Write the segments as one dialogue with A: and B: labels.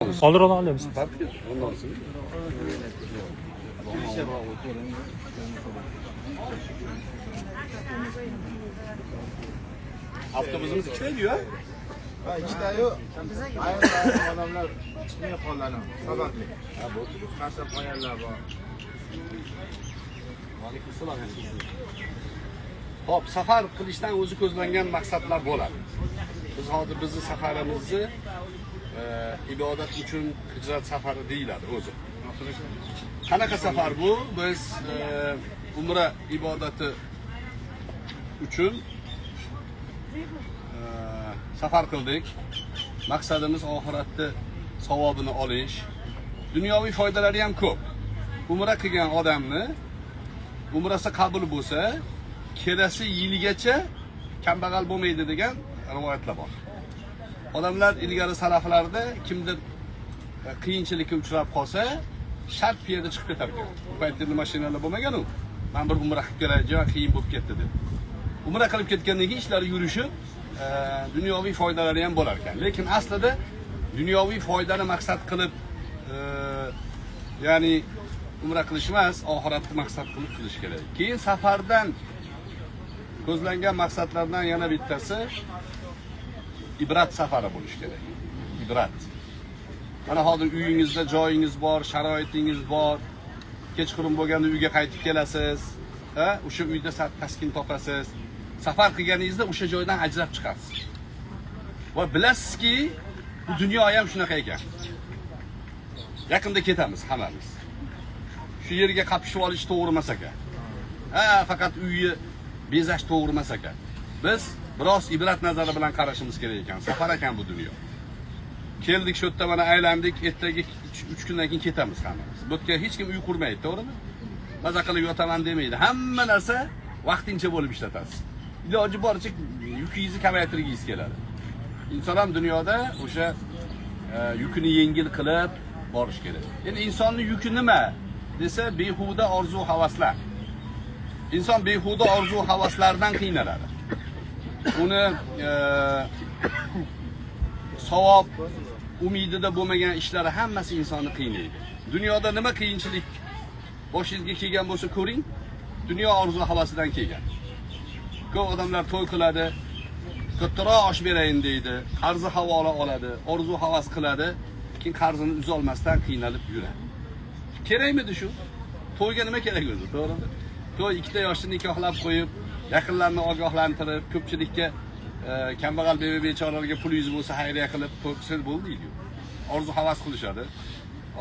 A: Olur olabilir.
B: Tabii ondan sonra. Avtobusumuz ikkita diyor.
C: Ha ikkitayu ayrim odamlar chiqmay qoladi sababli.
B: Ha bu.
C: Qasab qo'yanlar bor.
B: Alayhissalom. Hop, safar qilishdan o'zi ko'zlangan maqsadlar bo'ladi. Biz hozir bizning safarimizni ibodat uchun hijrat safari deyiladi o'zi. Qanaqa safar bu? Biz umra ibodati uchun safar qildik. Maqsadimiz oxiratda savobini olish. Dunyoviy foydalari ham ko'p. Umra qilgan odamni umrasi qabul bo'lsa, kelasi yilgacha kambag'al bo'lmaydi degan rivoyatlar bor. Odamlar ilgari salaflarda kimdir qiyinchilikka uchrab qolsa, shart piyoda chiqib ketar ekan. Bu paytda mashinalar bo'lmagan-ku. Men bir umra qilib kelay, juda qiyin bo'lib ketdi deb. Umra qilib ketgandan keyin ishlari yurishib, dunyoviy foydalari ham bo'lar ekan. Lekin aslida dunyoviy foydani maqsad qilib, ya'ni umra qilish emas, oxiratni maqsad qilib qilish kerak. Keyin safardan ko'zlangan maqsadlardan yana bittasi ibrat safari bo'lish kerak. Ibrat. Mana hozir uyingizda joyingiz bor, sharoitingiz bor. Kechqurun bo'lganda uyga qaytib kelasiz. Ha, o'sha uyda taskin topasiz. Safar qilganingizda o'sha joydan ajrab chiqasiz. Va bilasizki, bu dunyo ham shunaqa ekan. Yaqinda ketamiz hammamiz. Shu yerga qapishib olish to'g'ri emas ekan. Ha, faqat uyni bezash to'g'ri emas ekan. Biz biroz ibrat nazari bilan qarashimiz kerak ekan. Safar ekan bu dunyo. Keldik, shu yerda mana aylandik, ertaga 3 kundan keyin ketamiz hammamiz. Bu yerga hech kim uy qurmaydi, to'g'rimi? Maza qilib yotaman demaydi. Hamma narsa vaqtincha bo'lib ishlatasiz. Iloji boricha yukingizni kamaytirgingiz keladi. Inson ham dunyoda o'sha yukini yengil qilib borish kerak. Endi insonning yuki nima desa, behuda orzu havaslar. İnson behuda orzu havaslardan qiynaladi. Uni savob umidida bo'lmagan ishlari hammasi insonni qiynaydi. Dunyoda nima qiyinchilik boshingizga kelgan bo'lsa ko'ring, dunyo orzu havasidan kelgan. Ko'p odamlar to'y qiladi, kattaroq osh berayin deydi, qarzi havola oladi, orzu havas qiladi, keyin qarzini uza olmasdan qiynalib yuradi. Kerakmidi shu? To'yga nima kerak o'zi, to'g'rimi? To'y ikkita yoshni nikohlab qo'yib, yaqinlarni ogohlantirib, ko'pchilikka kambag'al bechoralarga pulingiz bo'lsa xayriya qilib to'y qilsa bo'lmaydi. Orzu havas qilishadi.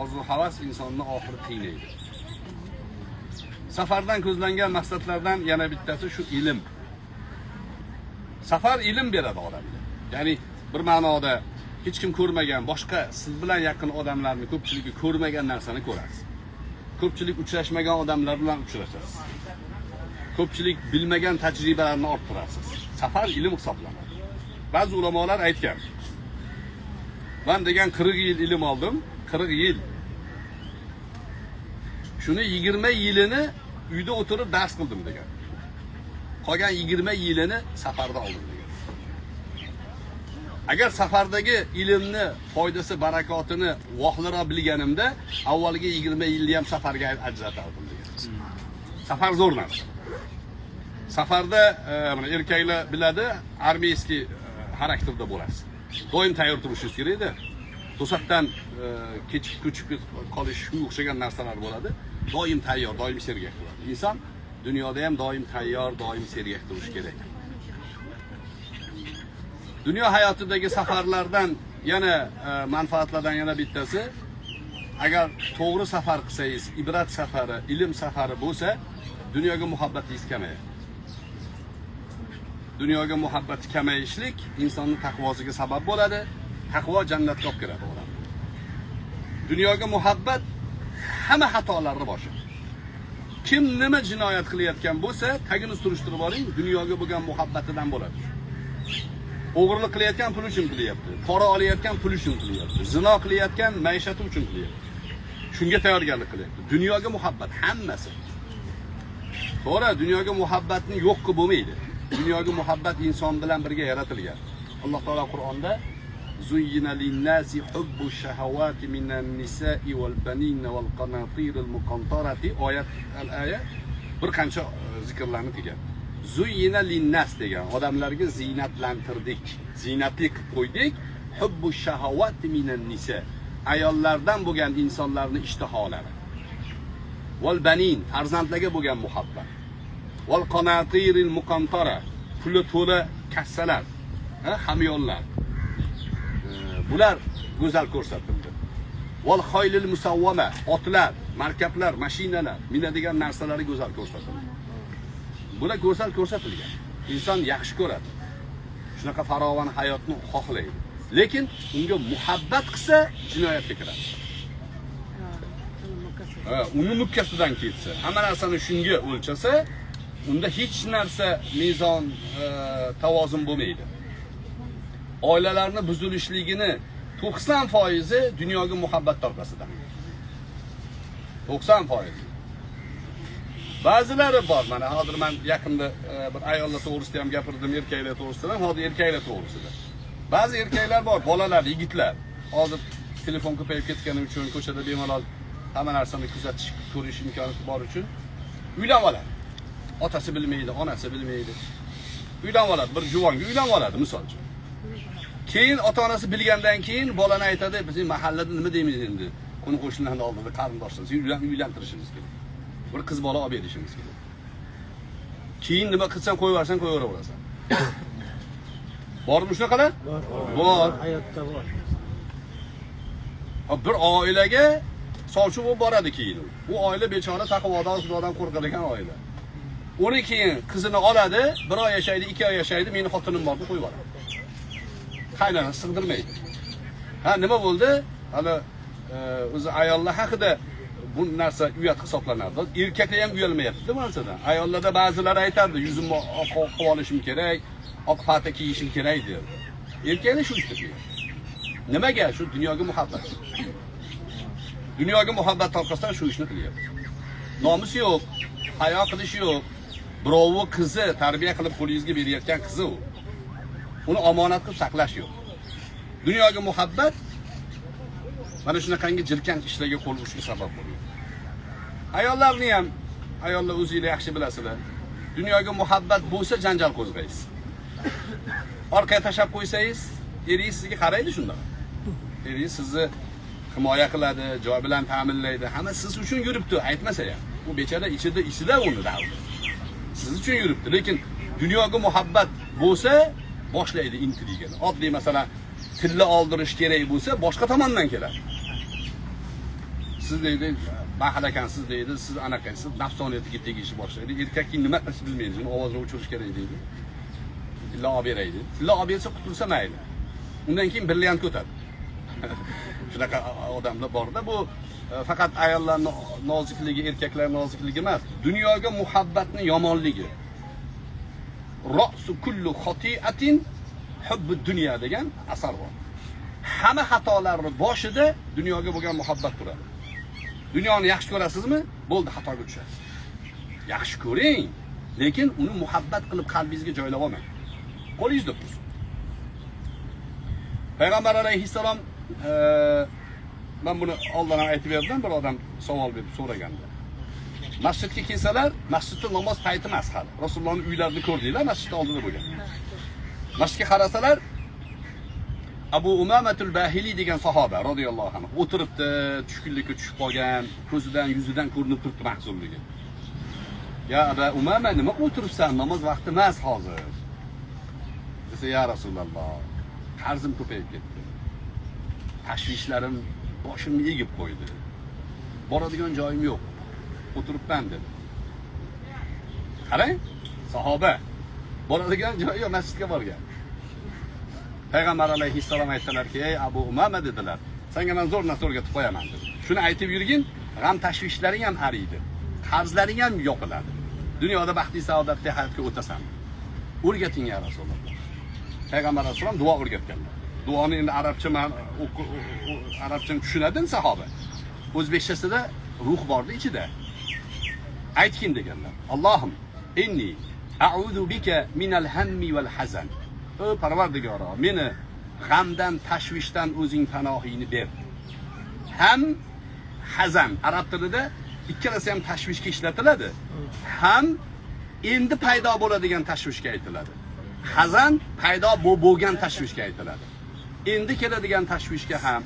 B: Orzu havas insonni oxiri qiynaydi. Safardan ko'zlangan maqsadlardan yana bittasi shu ilm. Safar ilm beradi odamga. Ya'ni bir ma'noda hech kim ko'rmagan, boshqa siz bilan yaqin odamlarni ko'pchiligi ko'rmagan narsani ko'rasiz. Ko'pchilik uchrashmagan odamlar bilan uchrashasiz. Ko'pchilik bilmagan tajribalarni orttirasiz. Safar ilm hisoblanadi. Ba'zi ulamolar aytgan. Men degan 40 yil ilm oldim, 40 yil. Shuni 20 yilini uyda o'tirib dars qildim degan. Qolgan 20 yilini safarda oldim degan. Agar safardagi ilmni foydasi, barakotini vohlira bilganimda, avvaliga 20 yilni ham safarga ajratardim degan. Safar zo'r narsa. Safarda mana erkaklar biladi, armiyskiy xarakterda bo'lasiz. Doim tayyor turishingiz kerak-da. To'satdan kechib ko'chib qolish shunga o'xshagan narsalar bo'ladi. Doim tayyor, doim sergak bo'ladi. Inson dunyoda ham doim tayyor, doim sergak turish kerak. Dunyo hayotidagi safarlardan yana manfaatlardan yana bittasi, agar to'g'ri safar qilsangiz, ibrat safari, ilm safari bo'lsa, dunyoga muhabbatingiz kamayadi. Dunyoga muhabbati kamayishlik insonning taqvosiga sabab bo'ladi. Taqvo jannatga olib kiradi odam. Dunyoga muhabbat hamma xatolarni boshi. Kim nima jinoyat qilayotgan bo'lsa, tagini surishtirib oling, dunyoga bo'lgan muhabbatidan bo'ladi. O'g'irlik qilayotgan pul uchun qilyapti. Qora olayotgan pul uchun qilyapti. Zino qilayotgan maishati uchun qilyapti. Shunga tayyorgarlik qilyapti. Dunyoga muhabbat hammasi. To'g'ri, dunyoga muhabbatni yo'q qilib bo'lmaydi. Dunyoga muhabbat inson bilan birga yaratilgan. Alloh taolo Qur'onda زين للناس حب الشهوات من النساء والبنين والقناطير المقنطرة oyat al-aya bir qancha zikrlarni degan. Zuyyina linnas degan, odamlarga ziynatlantirdik, ziynatli qilib qo'ydik. Hubbu shahavat minan nisa, ayollardan bo'lgan insonlarning ishtiholari. Val banin, farzandlarga bo'lgan muhabbat. Val qanatiril muqantara, puli to'la kassalar, hamyonlar. Bular go'zal ko'rsatildi. Val xoylil musawwama, otlar, markablar, mashinalar, minadigan narsalari go'zal ko'rsatildi. Bular go'zal ko'rsatilgan. Inson yaxshi ko'radi. Shunaqa farovon hayotni xohlaydi. Lekin unga muhabbat qilsa jinoyatga kiradi. Uni mukkasidan ketsa, hamma narsani shunga o'lchasa, unda hech narsa mezon, tavozun bo'lmaydi. Oilalarni buzilishligini 90% dunyoga muhabbat orqasidan. 90%. Ba'zilari bor, mana hozir men yaqinda bir ayollar to'g'risida ham gapirdim, erkaklar to'g'risida ham, hozir erkaklar to'g'risida. Ba'zi erkaklar bor, bolalar, yigitlar. Hozir telefon ko'payib ketgani uchun ko'chada bemalol hamma narsani kuzatish, ko'rish imkoni bor uchun uylanib oladi. Otasi bilmaydi, onasi bilmaydi. Uylanib oladi, bir juvonga uylanib oladi misol uchun. Keyin ota-onasi bilgandan keyin bolani aytadi, bizning mahallada nima deymiz endi? Qo'ni qo'shnilarning oldida qarindoshlar, uylantirishimiz kerak. Bir qiz bola olib berishimiz kerak. Keyin nima qilsang qo'yversan, qo'yaverasan. Bormi shunaqalar? Bor.
A: Hayotda bor.
B: Bir oilaga sovchi bo'lib boradi keyin. Bu oila bechora taqvodor, Xudodan qo'rqadigan oila. Uni keyin qizini oladi, bir oy yashaydi, 2 oy yashaydi, meni xotinim bor deb qo'yib yuboradi. Qaynona sig'dirmaydi. Ha, nima bo'ldi? Hali o'zi ayollar haqida bu narsa uyat hisoblanadi. Erkaklar ham uyalmayapti bu narsadan. Ayollarda ba'zilar aytadi, yuzimni oq qilib olishim kerak, oq pata kiyishim kerak deb. Erkaklar shu ishni qiladi. Nimaga? Shu dunyoga muhabbat. Dunyoga muhabbat orqasidan shu ishni qilyapti. Nomus yo'q, hayo qilish yo'q. Birovni qizi tarbiya qilib qo'lingizga berayotgan qizi u. Uni omonat qilib saqlash yo'q. Dunyoga muhabbat mana shunaqangi jirkanch ishlarga qo'l urishga sabab bo'ladi. Ayollarni ham, ayollar o'zingizlar yaxshi bilasizlar. Dunyoga muhabbat bo'lsa janjal qo'zg'aysiz. Orqaga tashab qo'ysangiz, eringiz sizga qaraydi shunday. Eringiz sizni himoya qiladi, joy bilan ta'minlaydi. Hamma siz uchun yuribdi, aytmasa ham. U bechara ichida uni davdi. Siz uchun yuribdi, lekin dunyoga muhabbat bo'lsa boshlaydi intrigani. Oddiy masalan, tilla oldirish kerak bo'lsa, boshqa tomondan keladi. Siz deydi, baxil ekansiz deydi, siz anaqaysiz, nafsoniyatiga tegishni boshlaydi. Erkakning nima qilishni bilmaydi, uni ovozini o'chirish kerak deydi. Tilla olib beraydi. Tilla olib bersa qutulsa mayli. Undan keyin brilliant ko'tadi. Shunaqa odamlar borda, bu faqat ayollarning nozikligi, erkaklar nozikligi emas, dunyoga muhabbatning yomonligi. Ra'su kullu xati'atin hubbud dunya degan asar bor. Hamma xatolarning boshida dunyoga bo'lgan muhabbat turadi. Dunyoni yaxshi ko'rasizmi? Bo'ldi, xatoga tushasiz. Yaxshi ko'ring, lekin uni muhabbat qilib qalbingizga joylab olmang. Qo'lingizda tursin. Payg'ambar alayhissalom men buni oldin ham aytib berdim, bir odam savol berib so'raganda. Masjidga kelsalar, masjidda namoz payti emas hali. Rasulullohning uylarini ko'rdinglar, masjidning oldida bo'lgan. Masjidga qarasalar, Abu Umamatul Bahili degan sahoba radhiyallohu anhu o'tiribdi, tushkunlikka tushib qolgan, ko'zidan, yuzidan ko'rinib turibdi mahzunligi. Ya Abu Umama, nima qilib o'tiribsan? Namoz vaqti emas hozir. Desa, ya Rasululloh, qarzim ko'payib ketdi. Tashvishlarim boshimni egib qo'ydi. Boradigan joyim yo'q. O'tiribman dedi. Qarang, sahoba boradigan joyi yo'q, masjidga borgan. Payg'ambar alayhissalom aytdilarki, ey Abu Umama dedilar, senga men zo'r narsa o'rgatib qo'yaman dedi. Shuni aytib yurgin, g'am tashvishlaring ham ariydi. Qarzlaring ham yo'qiladi. Dunyoda baxtli saodatli hayotga o'tasan. O'rgating ya Rasululloh. Payg'ambar alayhissalom duo o'rgatganlar. Duoni endi arabcha arabchani tushunadin sahoba. O'zbekchasida ruh bordi ichida. Aytgin deganlar. Allohim inni a'udhu bika minal hammi wal hazan. O Parvardigoro, meni g'amdan, tashvishdan o'zing panohingni ber. Ham hazan, arab tilida ikkalasi ham tashvishga ishlatiladi. Ham endi paydo bo'ladigan tashvishga aytiladi. Hazan paydo bo'lgan tashvishga aytiladi. Endi keladigan tashvishga ham,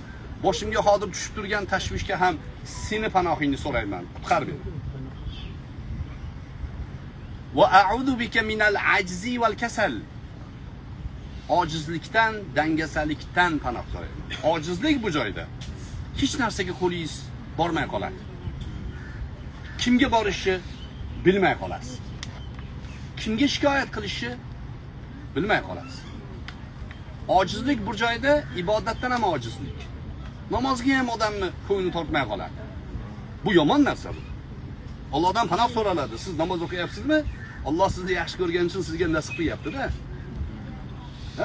B: boshimga hozir tushib turgan tashvishga ham seni panohingni so'rayman. Qutqar ber. Va a'udhu bika minal ajzi val kasal. Ojizlikdan, dangasalikdan panoh so'rayman. Ojizlik bu joyda hech narsaga qo'lingiz bormay qoladi. Kimga borishni bilmay qolasiz. Kimga shikoyat qilishni bilmay qolasiz. Ojizlik bu joyda ibodatdan ham ojizlik. Namozga ham odamni ko'ngli tortmay qoladi. Bu yomon narsa bu. Allohdan panoh so'raladi. Siz namoz o'qiyapsizmi? Alloh sizni yaxshi ko'rgani uchun sizga nasib qilyapti-da.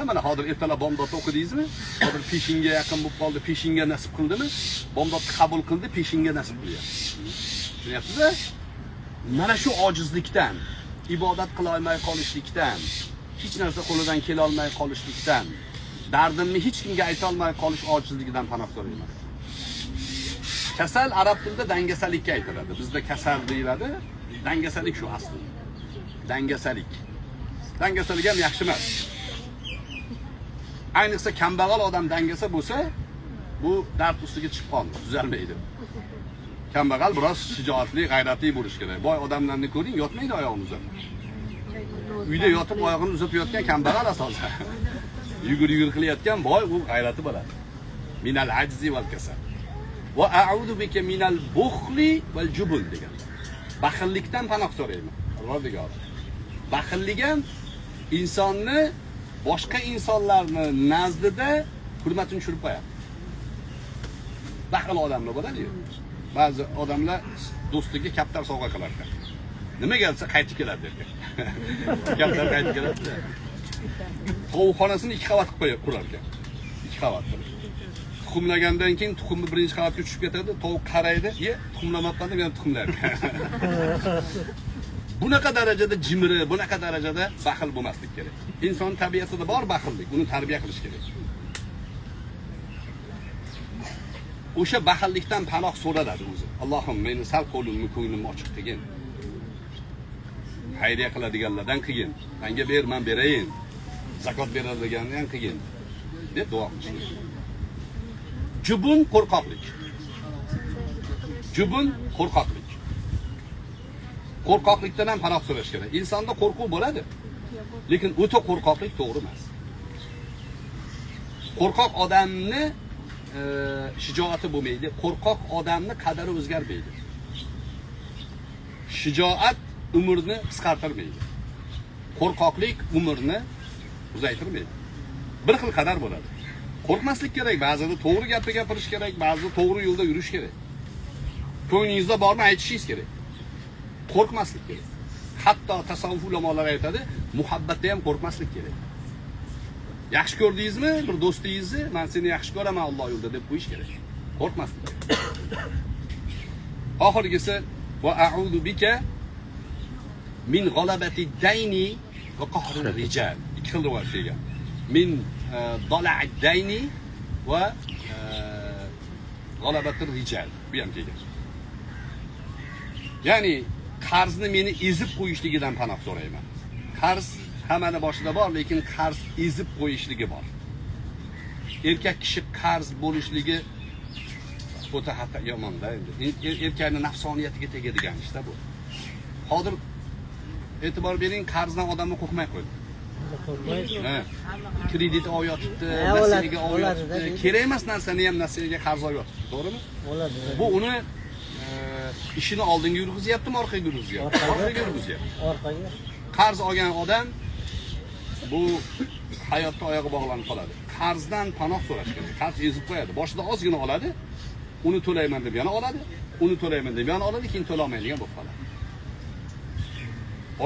B: Mana hozir ertalab bomdodni o'qidingizmi? Hozir peshinga yaqin bo'lib qoldi, peshinga nasib qildimi? Bomdodni qabul qildi, peshinga nasib qilyapti. Tushunyapsizmi? Mana shu ojizlikdan, ibodat qila olmay qolishlikdan, hech narsa qo'lidan kela olmay qolishlikdan, dardimni hech kimga ayta olmay qolish ojizligidan panoh so'rayman. Kasal arab tilida dangasalikka aytiladi. Bizda kasal deyiladi. Dangasalik shu asli. Dangasalik. Dangasalik ham yaxshi emas. Ayniqsa kambag'al odam dangasa bo'lsa, bu dard ustiga chiqib qoldi, tuzalmaydi. Kambag'al biroz shijoatli, g'ayratli bo'lish kerak. Boy odamlarni ko'ring, yotmaydi oyog'ini uzatib. Uyda yotib oyog'ini uzatib yotgan kambag'al asosan. Yugur qilayotgan boy u g'ayrati bo'ladi. Minal ajzi val kasal. Va a'udhu bika minal bukhli val jubun degan. Baxillikdan panoh so'rayman. Alloh degan. Baxillik ham insonni boshqa insonlarni nazdida hurmatini tushirib qo'yadi. Baxil odamlar bo'ladi-yu. Ba'zi odamlar do'stiga kaptar sovg'a qilar ekan. Nima kelsa qaytib keladi derkan. Kaptar qaytib keladi. Tovuqxonasini 2 qavat qilib qurar ekan. 2 qavat. Tuxumlagandan keyin tuxumni birinchi qavatga tushib ketadi, tovuq qaraydi, tuxumlamabman deb yana tuxumlar. Bunaqa darajada jimri, bunaqa darajada baxil bo'lmaslik kerak. Inson tabiatida bor baxillik, uni tarbiya qilish kerak. O'sha baxillikdan panoh so'raladi o'zi. Allohim, meni sal qo'limni, ko'nglimni ochiq qilgin. Xayriya qiladiganlardan qilgin. Menga ber, men berayin. Zakot beradiganlardan ham qilgin deb duo qilish. Jubun qo'rqoqlik. Jubun qo'rqoqlik. Qo'rqoqlikdan ham panoh so'rash kerak. Insonda qo'rquv bo'ladi, lekin o'ta qo'rqoqlik to'g'ri emas. Qo'rqoq odamni shijoati bo'lmaydi. Qo'rqoq odamni qadari o'zgarmaydi. Shijoat umrni qisqartirmaydi. Qo'rqoqlik umrni uzaytirmaydi. Bir xil qadar bo'ladi. Qo'rqmaslik kerak, ba'zida to'g'ri gapni gapirish kerak, ba'zida to'g'ri yo'lda yurish kerak. Ko'nglingizda bormi aytishingiz kerak. Qo'rqmaslik kerak. Hatto tasavvuf ulamolar aytadi, muhabbatda ham qo'rqmaslik kerak. Yaxshi ko'rdingizmi bir do'stingizni, men seni yaxshi ko'raman Alloh yo'lida deb qo'yish kerak. Qo'rqmaslik kerak. Oxirgisi va a'udhu bika min g'alabati dayni va qahri rijal. 2 xil rivoyat kelgan. Min dala'id dayni va g'alabatir rijal. Bu ham kelgan. Ya'ni qarzni meni ezib qo'yishligidan panoh so'rayman. Qarz hammani boshida bor, lekin qarz ezib qo'yishligi bor. Erkak kishi qarz bo'lishligi o'ta hatto yomonda endi. Erkakning nafsoniyatiga tegadigan ishda bu. Hozir e'tibor bering, qarzdan odamni qo'rqmay qo'ydi. Kredit olib yotibdi, nasiyaga olib yotibdi. Kerak emas narsani ham nasiyaga qarz olib yotibdi, to'g'rimi? Bo'ladi. Bu uni ishini oldinga yurg'izyaptimi, orqaga yurg'izyapti? Orqaga yurg'izyapti. Orqaga. Qarz olgan odam bu hayotda oyog'i bog'lanib qoladi. Qarzdan panoh so'rash kerak. Qarz ezib qo'yadi. Boshida ozgina oladi, uni to'layman deb yana oladi, uni to'layman deb yana oladi, keyin to'lamaydigan bo'lib qoladi.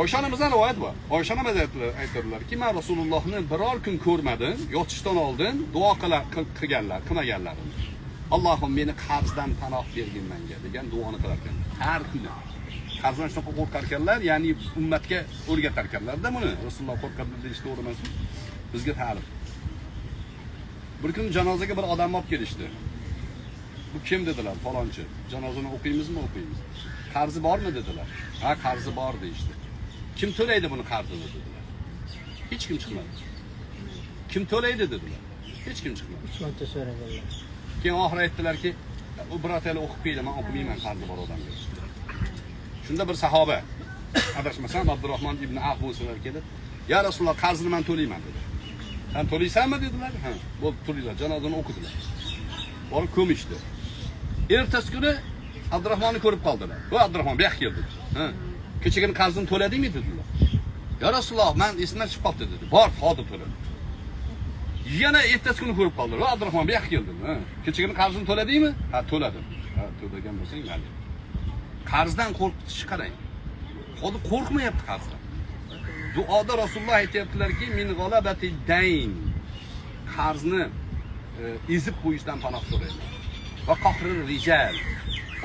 B: Oysha onamizdan rivoyat bor. Oysha onamiz aytadilarki, men Rasulullohni biror kun ko'rmadim, yotishdan oldin duo qilmaganlar. Allohim meni qarzdan panoh bergin menga degan duoni qilar ekan. Har kuni. Qarzdan shunaqa qo'rqar ekanlar, ya'ni ummatga o'rgatar ekanlar-da buni. Rasululloh qo'rqadi deyish to'g'ri emas. Bizga ta'lim. Bir kun janozaga bir odam olib kelishdi. Bu kim dedilar? Falonchi. Janozani o'qiymizmi, o'qiymiz. Qarzi bormi dedilar. Ha, qarzi bor deyishdi. Kim to'laydi buni qarzini dedilar. Hech kim chiqmadi. Kim to'laydi dedilar. Hech kim chiqmadi.
A: 3 marta so'raganlar.
B: Keyin oxiri aytdilarki, u birortali o'qib qo'ydi, men o'qimayman qarzi bor odamga. Shunda bir sahoba, adashmasam Abdurrahmon ibn Avf bo'lsalar kelib, "Ya Rasululloh, qarzni men to'layman" dedi. "Sen to'laysanmi?" dedilar. "Ha, bo'lib to'laylar." Janozani o'qidilar. Borib ko'mishdi. Ertasi kuni Abdurrahmonni ko'rib qoldilar. "Bu Abdurrahmon bu yoqqa keldi." "Ha, kechagina qarzini to'ladingmi?" dedilar. "Ya Rasululloh, men esimdan chiqib qoldi" dedi. "Bor, hozir to'ladim." Yana ertasi kuni ko'rib qoldilar. "Va Abdurrahmon bu yoqqa keldi. Ha, kechagina qarzini to'ladingmi?" "Ha, to'ladim." "Ha, to'lagan bo'lsang, mayli." Qarzdan qo'rqitish qarang. Hozir qo'rqmayapti qarzdan. Duoda Rasululloh aytayaptilarki, "Min g'alabati dayn." Qarzni ezib qo'yishdan panoh so'rayman. Va qahrir rijal.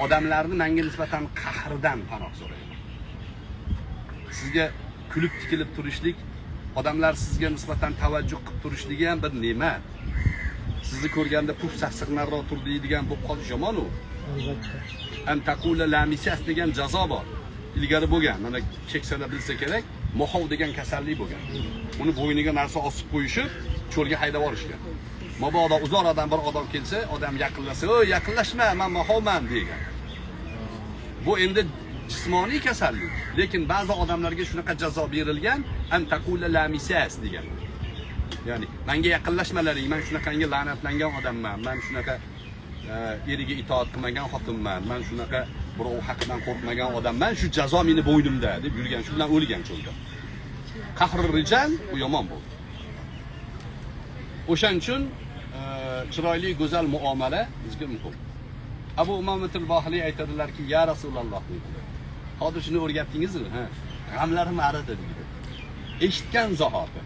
B: Odamlarni menga nisbatan qahridan panoh so'rayman. Sizga kulib tikilib turishlik, odamlar sizga nisbatan tavajjuh qilib turishligi ham bir ne'mat. Sizni ko'rganda puf sassiqlarroq turdigan bu qolish yomon u.
A: Albatta.
B: An taqula la misas degan jazo bor. Ilgari bo'lgan. Mana keksada bilsa kerak, mohov degan kasallik bo'lgan. Uni bo'yniga narsa osib qo'yishib, cho'lga haydab yuborishgan. Mabodo uzoradan bir odam kelsa, odam yaqinlasa, "Oy, yaqinlashma, men mahovman" degan. Bu endi jismoniy kasallik. Lekin ba'zi odamlarga shunaqa jazo berilgan, an taqula la misas degan. Ya'ni menga yaqinlashmalaring, men shunaqangi la'natlangan odamman, men shunaqa eriga itoat qilmagan xotinman, men shunaqa birov haqidan qo'rqmagan odamman, shu jazo meni bo'ynimda deb yurgan, shu bilan o'lgan cho'lda. Qahrur rijal bu yomon bo'ldi. O'shaning uchun chiroyli go'zal muomala bizga muhim. Abu Umomatul Bahiliy aytadilarki, "Ya Rasululloh" dedilar. "Hozir shuni o'rgatdingizmi? Ha, g'amlarim aridi" dedi. Eshitgan zahoti.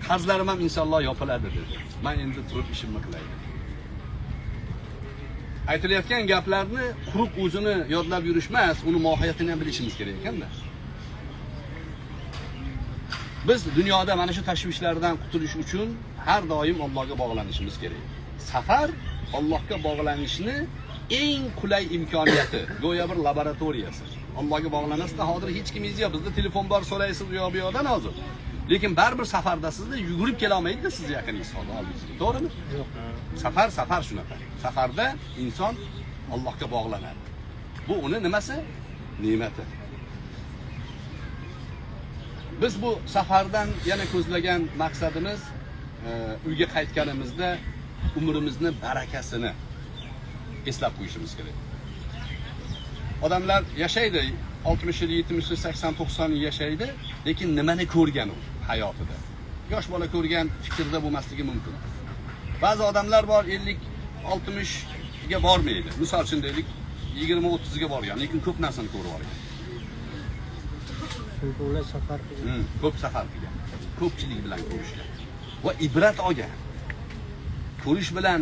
B: "Qarzlarim ham inshaalloh yopiladi" dedi. "Men endi turib ishimni qilay" dedi. Aytilayotgan gaplarni quruq o'zini yodlab yurishmas, uni mohiyatini ham bilishimiz kerak ekanda. Biz dunyoda mana shu tashvishlardan qutulish uchun har doim Allohga bog'lanishimiz kerak. Safar Allohga bog'lanishni eng qulay imkoniyati, go'yo bir laboratoriyasi. Allohga bog'lanasizda hozir hech kimingiz yo'q, bizda telefon bor, so'raysiz u yoqdan hozir. Lekin baribir safardasizda yugurib kela olmaydi siz yaqiningizga oldingizga. To'g'rimi?
A: Yo'q.
B: Safar shunaqa. Safarda inson Allohga bog'lanadi. Bu uni nimasi? Ne'mati. Biz bu safardan yana ko'zlagan maqsadimiz uyga qaytganimizda umrimizni barakasini eslab qo'yishimiz kerak. Odamlar yashaydi, 60 yil, 70 yil, 80, 90 yil yashaydi, lekin nimani ko'rgan u hayotida? Yosh bola ko'rgan fikrda bo'lmasligi mumkin. Ba'zi odamlar bor 50, 60 ga bormaydi. Misol uchun deylik, 20, 30 ga borgan, lekin ko'p narsani ko'rib olgan.
A: Chunki ular safar qilgan.
B: Ko'p safar qilgan. Ko'pchilik bilan ko'rishgan. Va ibrat olgan. Ko'rish bilan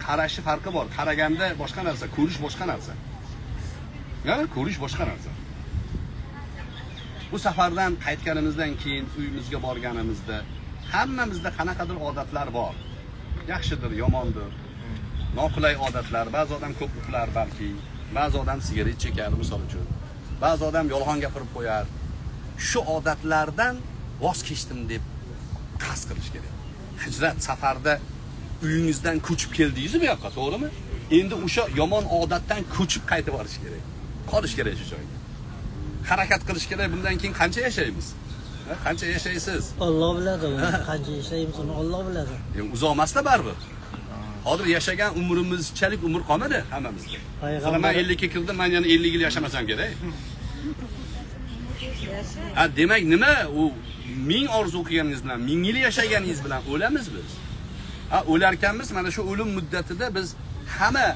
B: qarashi farqi bor. Qaraganda boshqa narsa, ko'rish boshqa narsa. Ya'ni ko'rish boshqa narsa. Bu safardan qaytganimizdan keyin uyimizga borganimizda hammamizda qanaqadir odatlar bor. Yaxshidir, yomondir. Noqulay odatlar, ba'zi odam ko'p uxlar balki, ba'zi odam sigaret chekar misol uchun. Ba'zi odam yolg'on gapirib qo'yar. Shu odatlardan voz kechdim deb qasd qilish kerak. Hijrat safarda uyingizdan ko'chib keldingiz bu yoqqa, to'g'rimi? Endi o'sha yomon odatdan ko'chib qaytib borish kerak. Qolish kerak shu joyga. Harakat qilish kerak. Bundan keyin qancha yashaymiz? Qancha yashaysiz?
A: Alloh biladi. Qancha yashaymiz uni Alloh biladi.
B: Uzoq emasda baribir. Hozir yashagan umrimizchalik umr qolmadi hammamizga. Men 50 ga kirdim, men yana 50 yil yashamasam kerak. Demak nima? U 1000 orzu qilganingiz bilan, 1000 yil yashaganingiz bilan o'lamiz biz. O'larkanmiz, mana shu o'lim muddatida biz hamma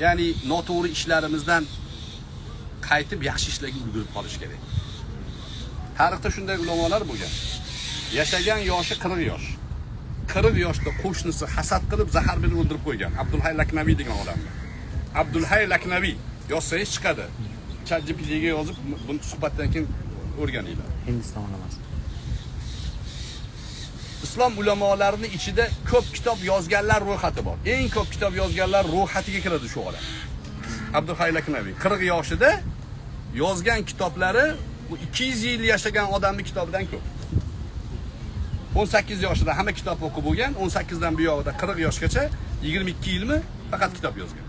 B: ya'ni noto'g'ri ishlarimizdan qaytib yaxshi ishlarga ulgurib qolish kerak. Tarixda shunday ulamolar bo'lgan. Yashagan yoshi 40 yosh. 40 yoshda qo'shnisi hasad qilib zahar berib o'ldirib qo'ygan. Abdulhay Laknaviy degan odamni. Abdulhay Laknaviy yozsangiz chiqadi. ChatGPT'ga yozib, buni suhbatdan keyin o'rganinglar.
D: Hindiston emas.
B: islom ulamolarining ichida ko'p kitob yozganlar ro'yxati bor. Eng ko'p kitob yozganlar ro'yxatiga kiradi shu odam. Abdulhayy Laknaviy 40 yoshida yozgan kitoblari bu 200 yil yashagan odamning kitobidan ko'p. 18 yoshida hamma kitob o'qib bo'lgan, 18 dan buyog'ida 40 yoshgacha 22 yilmi faqat kitob yozgan.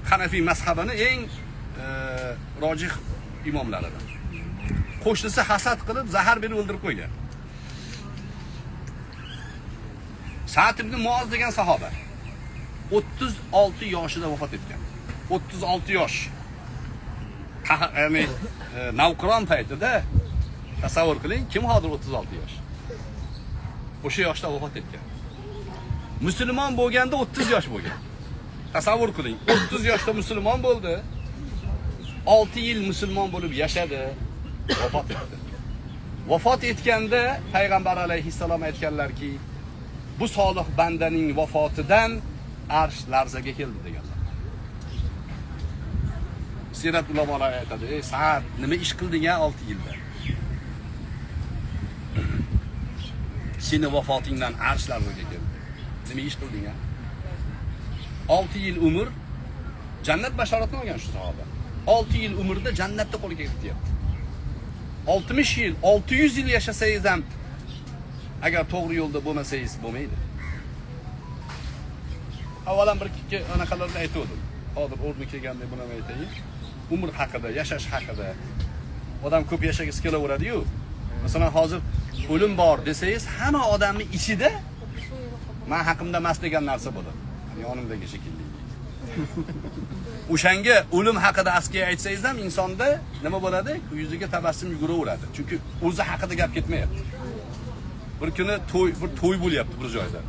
B: Hanafiy mazhabini eng rojih imomlaridan. Qo'shnisi hasad qilib zahar berib o'ldirib qo'ygan. Sa'd ibn Muoz degan sahoba 36 yoshida vafot etgan. 36 yosh. Ya'ni navqiron paytida tasavvur qiling, kim hozir 36 yosh? O'sha yoshda vafot etgan. Musulmon bo'lganda 30 yosh bo'lgan. Tasavvur qiling, 30 yoshda musulmon bo'ldi. 6 yil musulmon bo'lib yashadi, vafot etdi. Vafot etganda payg'ambar alayhissalom aytganlarki, bu solih bandaning vafotidan arsh larzaga keldi deganlar. Sirat ulamolar aytadi, "Ey Sa'd, nima ish qilding 6 yilda? Seni vafotingdan arsh larzaga keldi. Nima ish qilding a? 6 yil umr jannat bashoratini olgan shu sahoba. 6 yil umrda jannatda qo'lga kirityapti. 60 yil, 600 yil yashasangiz ham agar to'g'ri yo'lda bo'lmasangiz bo'lmaydi. Avvalan bir ikki anaqalarni aytdim. Hozir o'rni kelganda buni ham aytaylik. Umr haqida, yashash haqida. Odam ko'p yashagisi kelaveradi-yu. Masalan, hozir o'lim bor desangiz, hamma odamning ichida men haqimda emas degan narsa bo'ladi. Yonimdagi shekilli. O'shanga o'lim haqida askiya aytsangiz ham insonda nima bo'ladi? Yuziga tabassum yuguraveradi. Chunki o'zi haqida gap ketmayapti. Bir kuni to'y bo'lyapti bir joyda.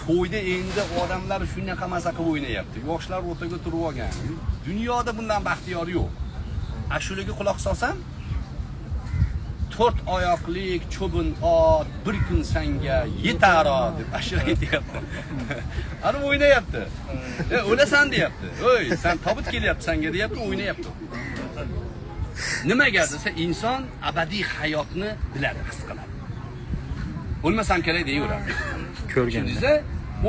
B: To'yda endi odamlar shunaqa maza qilib o'ynayapti. Yoshlar o'rtaga turib olgan. Dunyoda bundan baxtiyor yo'q. Ashulaga quloq solsam, 4 oyoqlik cho'bin ot bir kun senga yetaro deb ashula aytyapti. Ana o'ynayapti. O'lasan deyapti. O'y, sen tobut kelyapti senga deyapti, o'ynayapti. Nimaga desa, inson abadiy hayotni biladi, his qiladi. O'lmasam kerak deyaveradi. Ko'rganda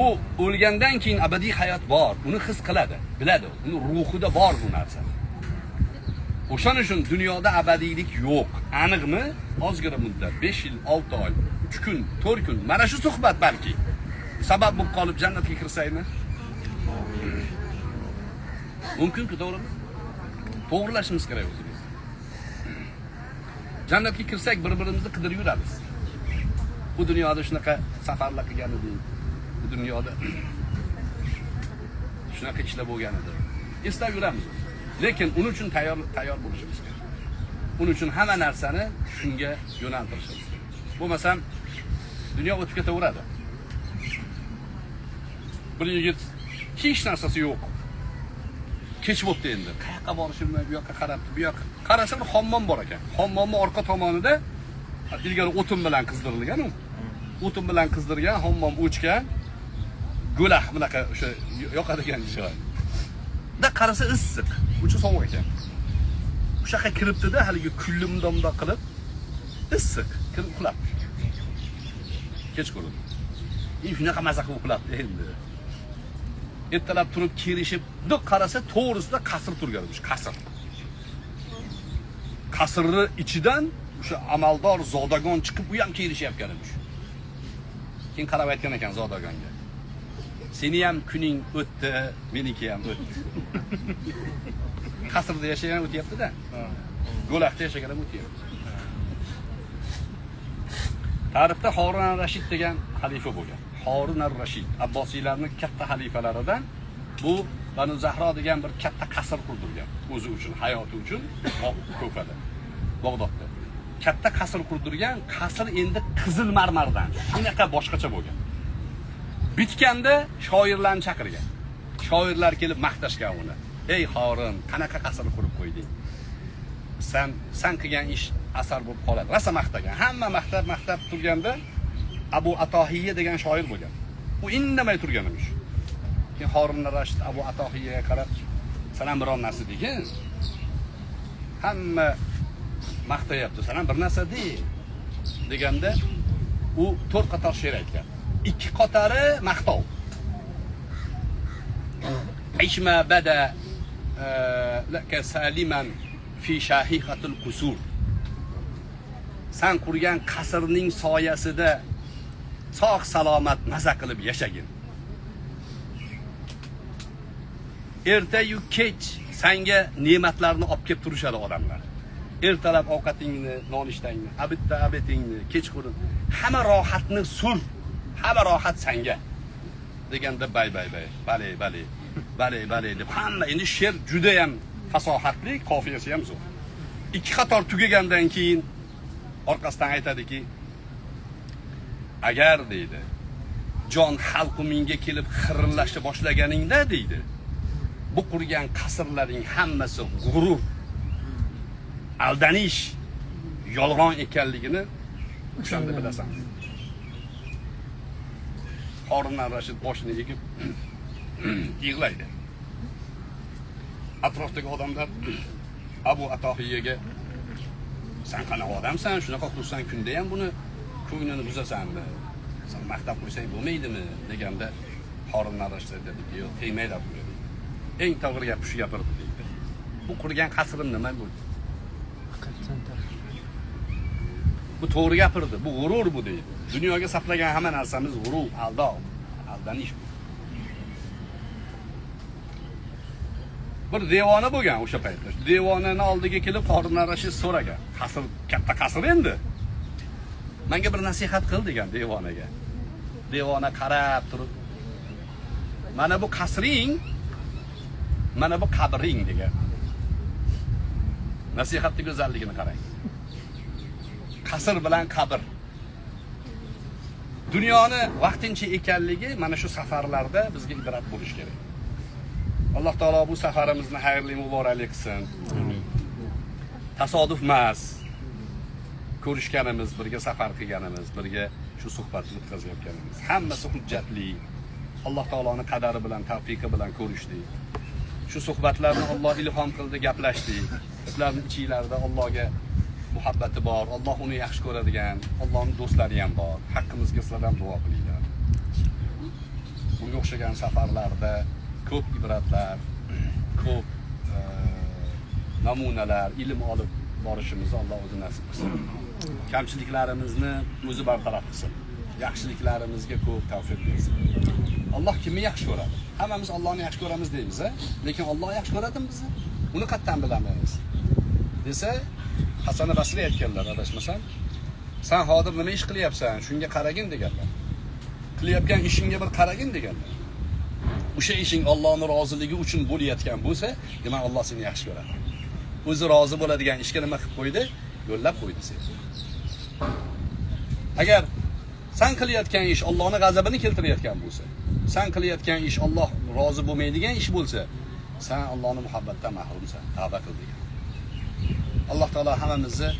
B: u o'lgandan keyin abadiy hayot bor, uni his qiladi, biladi. Uni ruhida bor bu narsa. O'shaning uchun dunyoda abadiylik yo'q. Aniqmi? Ozgina muddat, 5 yil, 6 oy, 3 kun, 4 kun. Mana shu suhbat balki sabab bo'lib qolib jannatga kirsaymi? Mumkin-ku, to'g'rimi? To'g'rilashimiz kerak o'zimiz. Jannatga kirsak bir-birimizni qidirib yuramiz. Bu dunyoda shunaqa safarlar qilgan edik. Bu dunyoda shunaqa ishlar bo'lgan edi. Eslab yuramiz. Lekin uning uchun tayyor bo'lishimiz kerak. Uning uchun hamma narsani shunga yo'naltirishimiz kerak. Bo'lmasam dunyo o'tib ketaveradi. Bir yigit hech narsasi yo'q. Kech bo'pti endi. Qayoqqa borishimni bu yoqqa qarabdi, bu yoqqa. Qarasam hammom bor ekan. Hammomning orqa tomonida ilgari o'tin bilan qizdirilgan u. O'tin bilan qizdirgan, hammom o'chgan. Go'lax bunaqa o'sha yoqadigan joy. Da qarasa issiq, uchi sovuq ekan. O'sha yoqqa kiribdi-da, haligi kullimdomda qilib issiq, kirib uxlabdi. Kechqurun. Shunaqa maza qilib uxlabdi endi. Ertalab turib kelishib, do'q qarasa to'g'risida qasr turganmish, qasr. Qasrning ichidan o'sha amaldor zodagon chiqib, u ham kelishyapgan emish. Keyin qarab aytgan ekan zodagonga. Seni ham kuning o'tdi, meniki ham o'tdi. Qasrda yashagan o'tyapti-da. Go'laqda yashagan ham o'tyapti. Tarixda Harun ar-Rashid degan xalifa bo'lgan. Harun ar-Rashid Abbosiylarning katta xalifalaridan, bu Banu Zahro degan bir katta qasr qurdirgan. O'zi uchun, hayoti uchun Ko'fada, Bag'dodda. Katta qasr qurdirgan, qasr endi qizil marmardan, shunaqa boshqacha bo'lgan. Bitganda shoirlarni chaqirgan. Shoirlar kelib maqtashgan uni. Ey Harun, qanaqa qasr qurib qo'yding? Sen qilgan ish asar bo'lib qoladi. Rosa maqtagan. Hamma maqtab turganda Abu Atohiyya degan shoir bo'lgan. U indamay turgan emish. Keyin Harun ar-Rashid Abu Atohiyyaga qarab, "Sana biron narsa degin." Hamma maqtayapti. "Sana bir narsa de." deganda, u 4 qator she'r aytgan. 2 qatori maqtov. Ishma bada laka saliman fi shahiqatil qusur. Sen qurgan qasrning soyasida sog' salomat maza qilib yashagin. Ertayu kech senga ne'matlarni olib kelib turishadi odamlar. Ertalab ovqatingni, nonushtangni, abitingni, kechqurun hamma rohatni sur, hamma rohat senga. Deganda bale deb hamma endi she'r juda ham fasohatli, qofiyasi ham zo'r. 2 qator tugagandan keyin orqasidan aytadiki, agar deydi, jon xalqimingga kelib xirillashni boshlaganingda deydi, bu qurgan qasrlaring hammasi g'urur, aldanish, yolg'on ekanligini o'shanda bilasan. Harun ar-Rashid boshini egib yig'laydi. Atrofdagi odamlar Abu Atohiyaga sen qanaqa odamsan, shunaqa qilsan kunda ham buni ko'nglini buzasanmi? Sen maqtab qo'ysang bo'lmaydimi deganda Harun ar-Rashid dedi, yo'q, tegmaydi bu. Eng to'g'ri gap shu gapirdi deydi. Bu qurgan qasrim nima bu? Bu to'g'ri gapirdi, bu g'urur bu deydi. Dunyoga saqlagan hamma narsamiz g'urur, aldanish. Bir devona bo'lgan o'sha paytda. Devonani oldiga kelib Harun ar-Rashid so'ragan. Qasr, katta qasr endi. Menga bir nasihat qil degan devonaga. Devona qarab turib, mana bu qasring, mana bu qabring degan. Nasihatning go'zalligini qarang. Qasr bilan qabr. Dunyoni vaqtincha ekanligi mana shu safarlarda bizga ibrat bo'lish kerak. Alloh taolo bu safarimizni xayrli muborakli qilsin. Amin. Tasodif emas. Ko'rishganimiz, birga safar qilganimiz, birga shu suhbatni o'tkazayotganimiz. Hammasi hujjatli. Alloh taoloning qadari bilan, tavfiqi bilan ko'rishdik. Shu suhbatlarni Alloh ilhom qildi, gaplashdik. Sizlarning ichingizda Allohga muhabbati bor, Alloh uni yaxshi ko'radigan, Allohning do'stlari ham bor. Haqqimizga sizlar ham duo qilinglar. Bunga o'xshagan safarlarda ko'p ibratlar, ko'p namunalar, ilm olib borishimizni Alloh o'zi nasib qilsin. Kamchiliklarimizni o'zi bartaraf qilsin. Yaxshiliklarimizga ko'p tavfiq bersin. Alloh kimni yaxshi ko'radi? Hammamiz Allohni yaxshi ko'ramiz deymiz, lekin Alloh yaxshi ko'radimi bizni? Uni qatdan bilamiz? Desa, Hasan al-Basri aytganlar, adashmasam, sen hozir nima ish qilyapsan? Shunga qaragin deganlar. Qilayotgan ishingga bir qaragin deganlar. O'sha ishing Allohning roziligi uchun bo'layotgan bo'lsa, demak Alloh seni yaxshi ko'radi. O'zi rozi bo'ladigan ishga nima qilib qo'ydi? Yo'llab qo'ydi seni. Agar sen qilayotgan ish Allohning g'azabini keltirayotgan bo'lsa, sen qilayotgan ish Alloh rozi bo'lmaydigan ish bo'lsa, sen Allohning muhabbatidan mahrumsan. Tavba qil degan. Alloh taolo hammamizni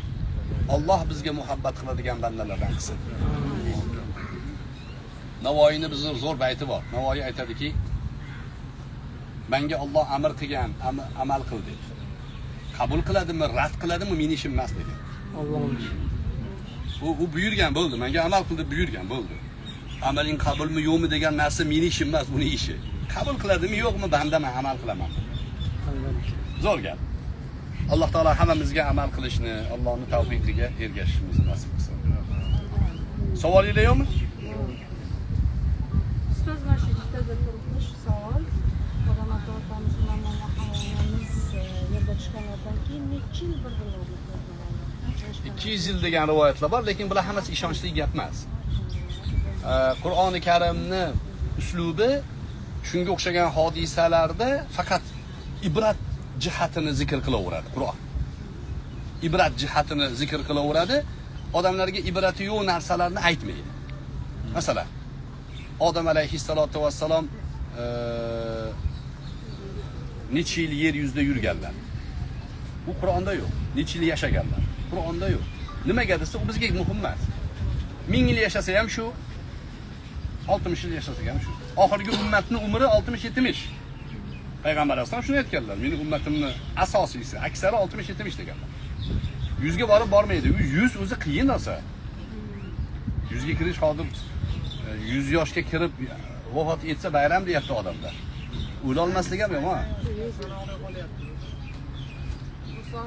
B: Alloh bizga muhabbat qiladigan bandalardan qilsin. Navoiyning bizning zo'r bayti bor. Navoiy aytadiki, menga Alloh amr qilgan, amal qil dedi. Qabul qiladimi, rad qiladimi, meni ishim emas degan.
A: Allohning ishi.
B: U buyurgan bo'ldi, menga amal qil deb buyurgan bo'ldi. Amaling qabulmi yo'qmi degan narsa meni ishim emas, uni ishi. Qabul qiladimi, yo'qmi, banda men amal qilaman. Zo'r gap. Alloh taolo hammamizga amal qilishni, Allohning tavfiqiga ergashishimizni nasib qilsin. Savolingiz yo'qmi?
D: Ustoz Rashidovga turmush savol. Odam otamiz bilan mana hayolimiz yerda chiqqandan keyin necha yil birgalikda
B: 200 yil degan rivoyatlar bor, lekin bular hammasi ishonchli gap emas. Qur'oni Karimni uslubi shunga o'xshagan hodisalarda faqat ibrat jihatini zikr qilaveradi Qur'on. Ibrat jihatini zikr qilaveradi, odamlarga ibrati yo'q narsalarni aytmaydi. Masalan, Odam alayhissalatu vassalom necha yil yer yuzida yurganlar. Bu Qur'onda yo'q. Necha yil yashaganlar. Qur'onda yo'q. Nimaga desa, u bizga muhim emas. 1000 yil yashasa ham shu, 60 yil yashasa ham shu. Oxirgi ummatning umri 60-70. Payg'ambar alayhisalom shuni aytganlar. Mening ummatimning asosiysi, aksari 60-70 deganlar. 100 ga borib bormaydi. 100 o'zi qiyin narsa. 100 ga kirish hozir 100 yoshga kirib vafot etsa bayram deyapti odamlar. O'lolmaslik ham yomon.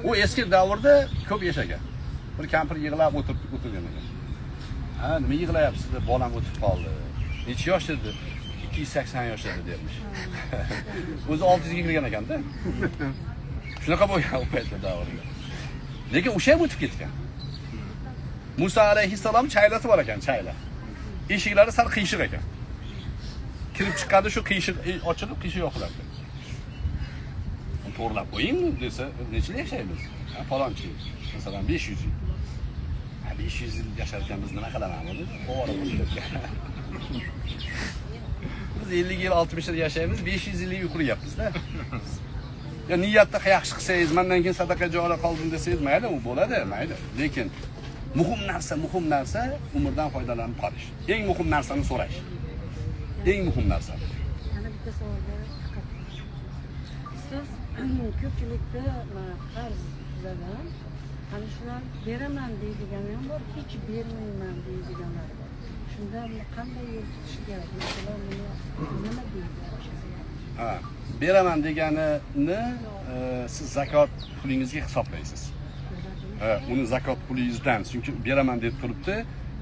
B: U eski davrda ko'p yashagan. Bir kampir yig'lab o'tirgan ekan. Ha, nima yig'layapsiz deb bolam o'tib qoldi. Necha yosh edi? 280 yosh edi dermish. O'zi 600 ga kirgan ekanda. Shunaqa bo'lgan u paytda davrda. Lekin o'sha ham o'tib ketgan. Musa alayhissalom chaylasi bor ekan, chayla. Eshiklari sal qiyshiq ekan. Kirib chiqadi shu qiyshiq ochilib, qiyshiq yoqiladi. To'g'rilab qo'yingmi desa, necha yashaymiz? Falonchi. Masalan 500 yil. 500 yil yashar ekanmiz nima qilaman dedi. To'g'ri bo'lib Biz 50 yil 60 yil yashaymiz, 500 yillik yuqoryapmiz-da. Ya niyatda yaxshi qilsangiz, mendan keyin sadaqa joriy qildim desangiz, mayli, u bo'ladi, mayli. Lekin muhim narsa umrdan foydalanib qolish. Eng muhim narsani so'rash. Eng muhim narsa.
D: Yana bitta savolga siz ko'pchilikda qarzlardan ana shular beraman deydigani ham bor, hech bermayman deydiganlar bor. Shunda qanday yo'l tutish kerak? Masalan, nima deydi?
B: Ha, beraman deganini siz zakot pulingizga hisoblaysiz. Uni zakot pulingizdan, chunki beraman deb turibdi,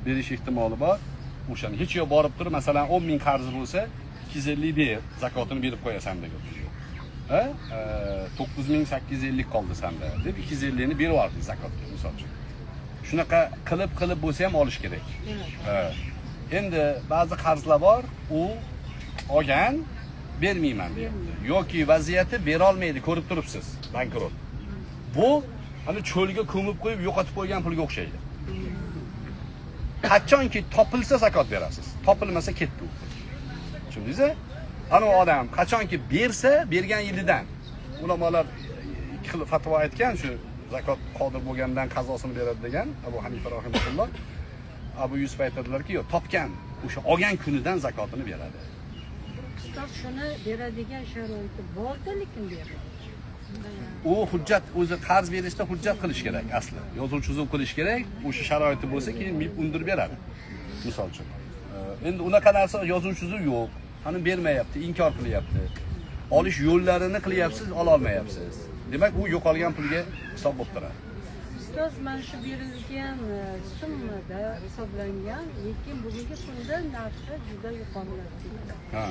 B: berish ehtimoli bor. O'shani hech yo'q borib turib, masalan 10 ming qarzi bo'lsa, 250 ber, zakotini berib qo'yasan degan. 9850 qoldi senda deb 250 ni berib yubordi zakotga, misol uchun. Shunaqa qilib bo'lsa ham olish kerak. Endi ba'zi qarzlar bor, u olgan bermayman deyapti. Yoki vaziyati bera olmaydi, ko'rib turibsiz, bankrot. Bu ana cho'lga ko'mib qo'yib yo'qotib qo'ygan pulga o'xshaydi. Qachonki topilsa zakot berasiz. Topilmasa ketdi u. Tushundingizmi? Ana odam qachonki bersa, bergan yilidan. Ulamolar ikki xil fatvo aytgan, shu zakot qodir bo'lgandan qazosini beradi degan Abu Hanifa rahimahulloh. Abu Yusuf aytadilar-ki, yo'q, topgan, o'sha olgan kunidan zakotini beradi.
D: Ustoz shuni beradigan sharoiti bor-da, lekin beradi.
B: U hujjat, o'zi qarz berishda hujjat qilish kerak asli. Yozuvchi qilish kerak, o'sha sharoiti bo'lsa keyin undirib beradi. Misol uchun. Endi unaqa narsa yozuvchi yo'q. Qani bermayapti, inkor qilyapti. Olish yo'llarini qilyapsiz, ola olmayapsiz. Demak, u yo'qolgan pulga hisob bo'lib turadi.
D: Ustoz, mana shu berilgan summada hisoblangan, lekin bugungi kunda narxi juda yuqoriladi.
B: Ha.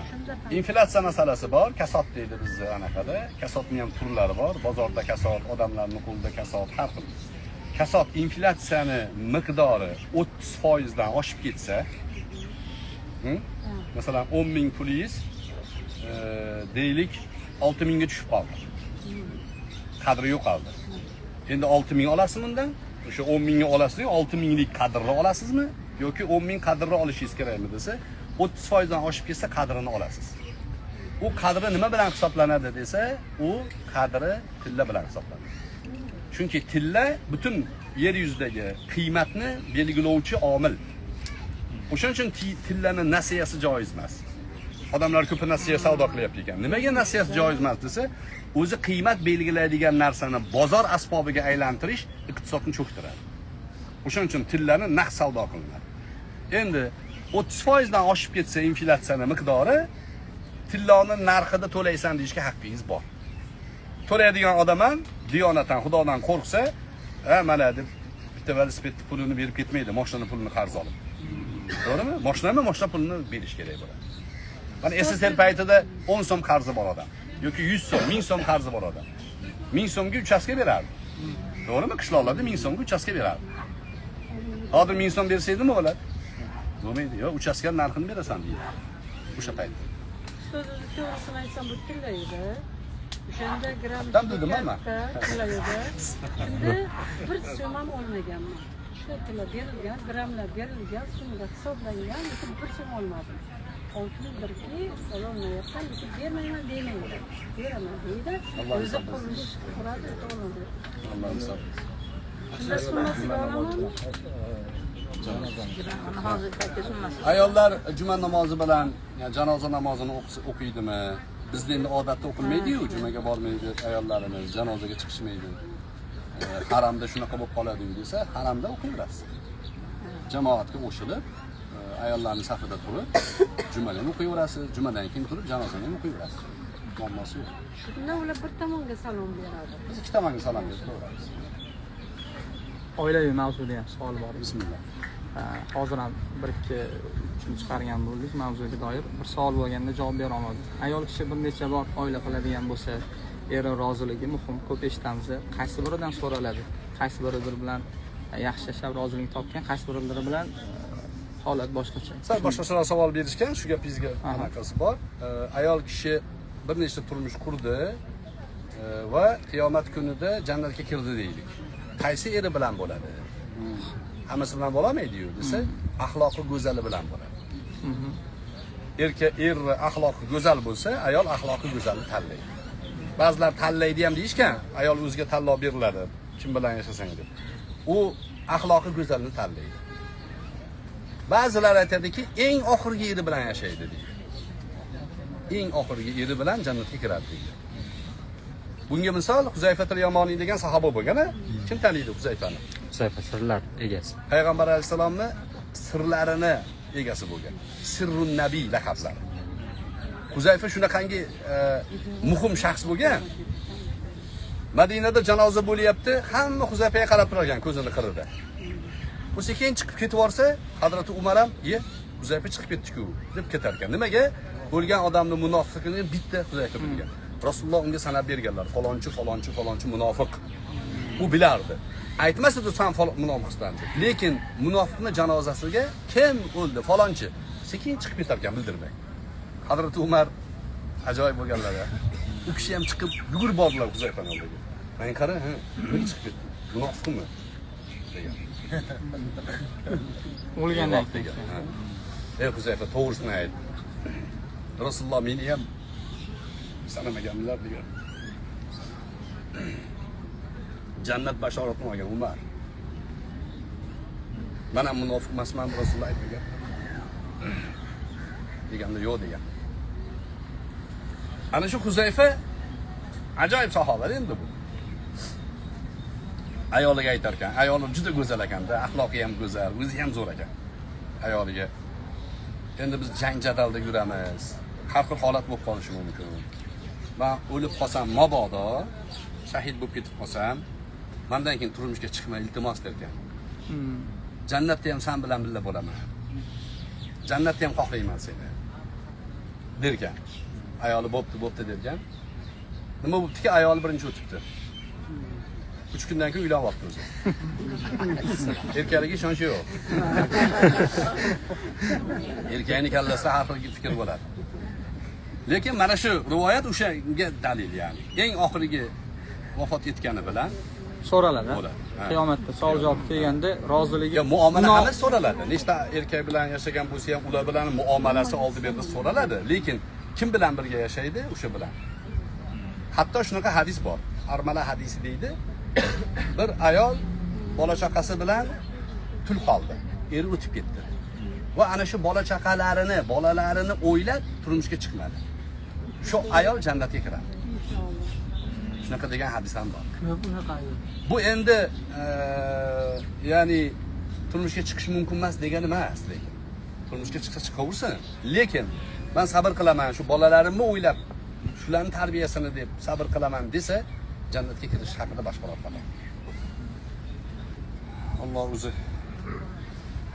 B: Inflyatsiya masalasi bor, kasod deydi bizda anaqada. Kasodning ham turlari bor. Bozorda kasod, odamlarning qo'lida kasod, har xil. Kasod inflyatsiyani miqdori 30% dan oshib ketsa, masalan 10 ming pulingiz deylik 6 mingga tushib qoldi. Qadri yo'qoldi. Endi 6 ming olasizmi undan? O'sha 10 mingga olasizmi, 6 minglik qadrni olasizmi yoki 10 ming qadrni olishingiz kerakmi desa, 30% dan oshib ketsa qadrini olasiz. U qadri nima bilan hisoblanadi desa, u qadri tilla bilan hisoblanadi. Chunki tilla butun yer yuzidagi qiymatni belgilovchi omil. O'shaning uchun tillani nasiyasi joiz emas. Odamlar ko'p nasiya savdo qilyapti ekan. Nimaga nasiyasi joiz emas desa, o'zi qiymat belgilaydigan narsani bozor asbobiga aylantirish iqtisodni cho'ktiradi. O'shaning uchun tillani naqd savdo qilinadi. Endi 30% dan oshib ketsa inflyatsiyaning miqdori, tilloni narxida to'laysan deyishga haqqingiz bor. To'laydigan odam ham diyonatan, Xudodan qo'rqsa, mana deb bitta velosiped pulini berib ketmaydi, mashina pulini qarz olib. To'g'rimi? Mashina pulini berish kerak bo'ladi. Mana SSR paytida 10 so'm qarzi bor odam yoki 100 so'm, 1000 so'm qarzi bor odam. 1000 so'mga uchastka berardi. To'g'rimi? Qishloqlarda 1000 so'mga uchastka berardi. Hozir 1000 so'm bersaydimi bo'ladi? Bo'lmaydi. Yo, uchastka narxini berasan deydi. O'sha paytda.
D: Ustoz, to'g'risini aytsam, bu tillaydi. O'shanda gram
B: nima?
D: tillaydi. Shunda bir so'm ham olmaganman. Shu tilla berilgan, gramlar berilgan, so'mda hisoblangan, lekin bir so'm olmadim. Oltindirki, ololmayapman, lekin bermayman demaydi. Beraman deydi. O'zi qurilish quradi, oladi.
B: Alloh sog'.
D: Shunda summasiga olamanmi?
B: Ayollar juma namozi bilan janoza namozini o'qiydimi? Bizda endi odatda o'qilmaydi-yu, jumaga bormaydi ayollarimiz, janozaga chiqishmaydi. Haramda shunaqa bo'lib qoladi desa, haramda o'qiyverasiz. Jamoatga qo'shilib ayollarning safida turib, jumadan o'qiyverasiz, jumadan keyin turib janozani ham o'qiyverasiz. Muammosi yo'q.
D: Shunda ular bir tomonga salom beradi.
B: Biz ikki tomonga salom berib turaveramiz.
E: Oilaviy mavzuda ham savol bor.
B: Bismillah.
E: Hozir ham 1-2 uchun chiqargan bo'ldik mavzuga doir. Bir savol bo'lganda javob bera olmadim. Ayol kishi bir necha bor oila qiladigan bo'lsa, eri roziligi muhim. Ko'p eshitamiz. Qaysi biridan so'raladi? Qaysi biridir bilan yaxshi yashab rozilik topgan, qaysi biridir bilan holat boshqacha.
B: Sal boshqacharoq savol berishgan, shu gapingizga anaqasi bor. Ayol kishi bir nechta turmush qurdi va qiyomat kunida jannatga kirdi deylik. Qaysi eri bilan bo'ladi? Hammasi bilan bo'lmaydi-yu desa, axloqi go'zali bilan bo'ladi. Er axloqi go'zal bo'lsa, ayol axloqi go'zalni tanlaydi. Ba'zilar tanlaydi ham deyishgan, ayol o'ziga tanlov beriladi, kim bilan yashasang deb. U axloqi go'zalni tanlaydi. Ba'zilar aytadiki, eng oxirgi eri bilan yashaydi deydi. Eng oxirgi eri bilan jannatga kiradi deydi. Bunga misol Huzayfatul Yamoniy degan sahoba bo'lgan-a? Kim taniydi Huzayfani?
F: Huzayfa sirlar egasi.
B: Payg'ambar alayhisalomning sirlarini egasi bo'lgan. Sirrun nabiy laqablari. Huzayfa shunaqangi muhim shaxs bo'lgan. Madinada janoza bo'lyapti, hamma Huzayfaga qarab turgan ko'zini qirida. U sekin chiqib ketib borsa, Hazrat Umar ham, "Ye, Huzayfa chiqib ketdi-ku" deb ketar ekan. Nimaga? O'lgan odamning munofiqligini bitta Huzayfa bilgan. Rasululloh unga sanab berganlar, falonchi munofiq. U bilardi. Aytmasdi sen munofiqsan deb. Lekin munofiqning janozasiga kim o'ldi? Falonchi. Sekin chiqib ketar ekan bildirmay. Hazrat Umar ajoyib bo'lganlar-a. U kishi ham chiqib yugurib bordilar Huzayfaning oldiga. Men qara, nima chiqib ketdi? Munofiqmi? degan.
E: O'lgandan keyin.
B: Ey Huzayfa, to'g'risini ayt. Rasululloh meni ham sanamaganlar degan. Jannat bashoratini olgan Umar. Men ham munofiq emasman, Rasululloh aytgan. Deganda yo'q degan. Ana shu Huzayfa ajoyib sahobalar endi bu. Ayoliga aytar ekan, ayolim juda go'zal ekanda, axloqi ham go'zal, o'zi ham zo'r ekan. Ayoliga endi biz jang-jadalda yuramiz. Har xil holat bo'lib qolishi mumkin. Men o'lib qolsam, mabodo shahid bo'lib ketib qolsam, mendan keyin turmushga chiqma, iltimos derkan. Jannatda ham sen bilan birga bo'laman. Jannatda ham xohlayman seni. derkan. Ayoli bo'pti derkan. Nima bo'ptiki, ayoli birinchi o'tibdi. 3 kundan keyin uylanyapti o'zi. Erkaliga ishonchi yo'q. Erkakning kallasida har xil fikr bo'ladi. Lekin mana shu rivoyat o'shaga dalil, ya'ni eng oxirgi vafot etgani bilan
E: so'raladi. Qiyomatda savol javob kelganda roziligi
B: muomala hamma so'raladi. Nechta erkak bilan yashagan bo'lsa ham ular bilan muomalasi oldi-berdi so'raladi. Lekin kim bilan birga yashaydi, o'sha bilan. Hatto shunaqa hadis bor. Armala hadisi deydi. Bir ayol bola chaqasi bilan tul qoldi. Eri o'tib ketdi. Va ana shu bola chaqalarini, bolalarini o'ylab turmushga chiqmadi. Shu ayol jannatga kiradi. Shunaqa degan hadis ham bor. Bu endi ya'ni turmushga chiqish mumkin emas degani emas, lekin turmushga chiqsa chiqaversin. Lekin men sabr qilaman, shu bolalarimni o'ylab, shularning tarbiyasini deb sabr qilaman desa, jannatga kirish haqida boshqalar qiladi. Alloh o'zi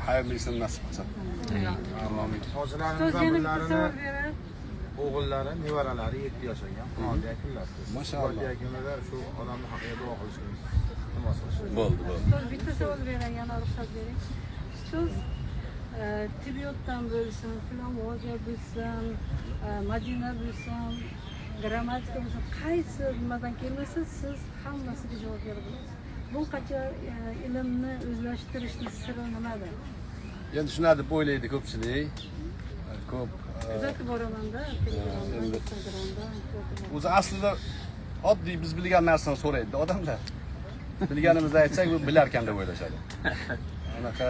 B: xayrlisini nasib qilsin.
C: Amin. Hojilarning zaminlarini o'g'illari, nevaralari 7 yashagan. Hozir yakunlabdi.
B: Mashallah.
C: Yakunlar shu odamning haqiga duo qilishimiz. Iltimos qilishimiz.
B: Bo'ldi.
D: Ustoz, bitta savol beray, yana ruxsat bering. Ustoz, tibbiyotdan bo'lsin, filologiya bo'lsin, Madina bo'lsin, grammatika bo'lsin, qaysi nimadan kelmasa siz hammasiga javob bera olasiz. Bu qancha ilmni o'zlashtirishning siri nimada?
B: Endi shuna deb o'ylaydi ko'pchilik. Ko'p
D: Kuzatib boraman-da, Instagramda.
B: o'zi aslida oddiy biz bilgan narsani so'raydi odamlar. Bilganimizni aytsak, u bilar ekan deb o'ylashadi. Anaqa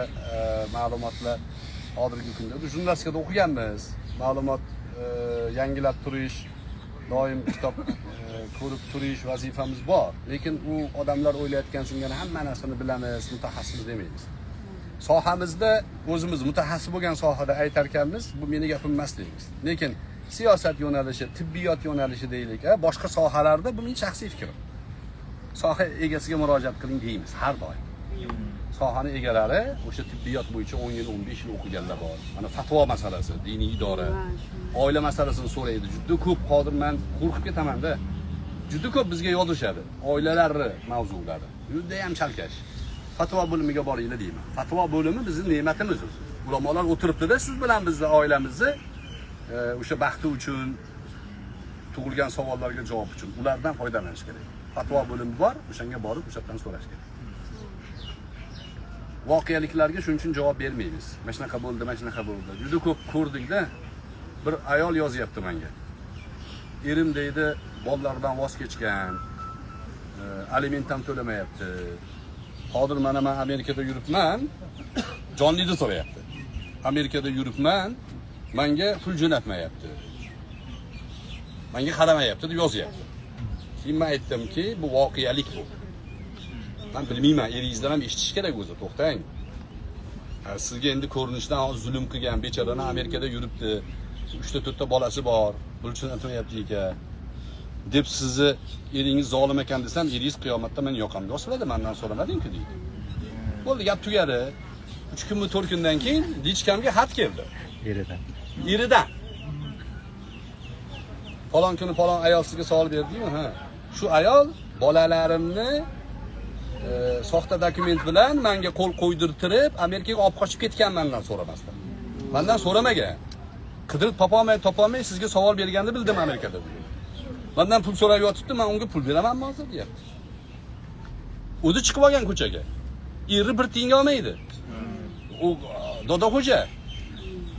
B: ma'lumotlar hozirgi kunda jurnalistikada o'qiganmiz. Ma'lumot yangilab turish, doim kitob ko'rib turish vazifamiz bor. Lekin u odamlar o'ylayotgan singari hamma narsani bilamiz, mutaxassis demaymiz. sohamizda o'zimiz mutaxassis bo'lgan sohada aytar ekanmiz, bu meni gapim emas deymiz. Lekin siyosat yo'nalishi, tibbiyot yo'nalishi deylik, boshqa sohalarda bu mening shaxsiy fikrim. Soha egasiga murojaat qiling deymiz har doim. Sohani egalari o'sha tibbiyot bo'yicha 10 yil, 15 yil o'qiganlar bor. Mana fatvo masalasi, diniy idora, oila masalasini so'raydi. Juda ko'p hozir men qo'rqib ketaman-da. Juda ko'p bizga yozishadi. Oilalari mavzulari. Juda ham chalkash. Fatvo bo'limiga boringlar deyman. Fatvo bo'limi bizning ne'matimiz o'zi. Ulamolar o'tiribdi-da siz bilan bizni oilamizni o'sha baxti uchun, tug'ilgan savollarga javob uchun ulardan foydalanish kerak. Fatvo bo'limi bor, o'shanga borib o'shadan so'rash kerak. Voqealiklarga shuning uchun javob bermaymiz. Mana shunaqa bo'ldi, mana shunaqa bo'ldi. Juda ko'p ko'rdik-da. Bir ayol yozyapti menga. Erim deydi, bolalardan voz kechgan, aliment ham to'lamayapti. Hozir mana men Amerikada yuribman, jonlida so'rayapti. Amerikada yuribman, menga pul jo'natmayapti. Menga qaramayapti deb yozyapti. Keyin men aytdimki, bu voqealik bu. Men bilmayman, eringizdan ham eshitish kerak o'zi, to'xtang. Sizga endi ko'rinishdan hozir zulm qilgan bechorani Amerikada yuribdi. 3-4 ta bolasi bor, pulchini atmayapti ekan. Deb sizni eringiz zolim ekan desam, eringiz qiyomatda meni yoqamga osiladi, mendan so'ramading-ku deydi. Bo'ldi, gap tugadi. 3 kunmi 4 kundan keyin dichkamga xat keldi. Eridan. Falon kuni falon ayol sizga savol berdi-yu, ha. Shu ayol bolalarimni soxta dokument bilan menga qo'l qo'ydirtirib, Amerikaga olib qochib ketgan mendan so'ramasdan. Mendan so'ramagan. Qidirib topolmay sizga savol berganini bildim Amerikada. Mendan pul so'rab yotibdi, men unga pul beramanmi hozir deyapti. O'zi chiqib olgan ko'chaga. Eri bir tiyin olmaydi. U doda xo'ja.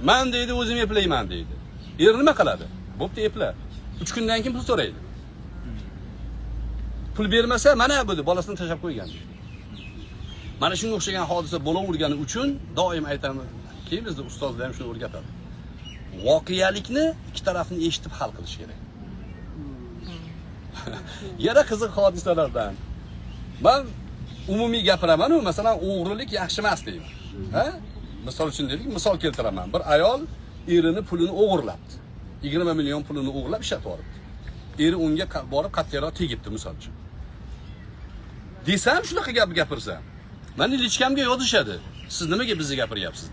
B: Men deydi, o'zim eplayman deydi. Eri nima qiladi? Bo'pti, epla. 3 kundan keyin pul so'raydi. Pul bermasa, mana bu bolasini tashlab qo'ygan. Mana shunga o'xshagan hodisa bo'lavergani uchun doim aytaman, ki bizda ustozlar ham shuni o'rgatadi. Voqealikni ikki tarafni eshitib hal qilish kerak. Yana qiziq hodisalardan. Men umumiy gapiraman-ku, masalan, o'g'rilik yaxshi emas deyman. Ha? Misol uchun deylik, misol keltiraman. Bir ayol erini pulini o'g'irlabdi. 20 million pulini o'g'irlab ishlatib yuboribdi. Eri unga borib qattiqroq tegibdi, misol uchun. Desam, shunaqa gap gapirsam, meni lichkamga yozishadi. Siz nimaga bizni gapiryapsiz?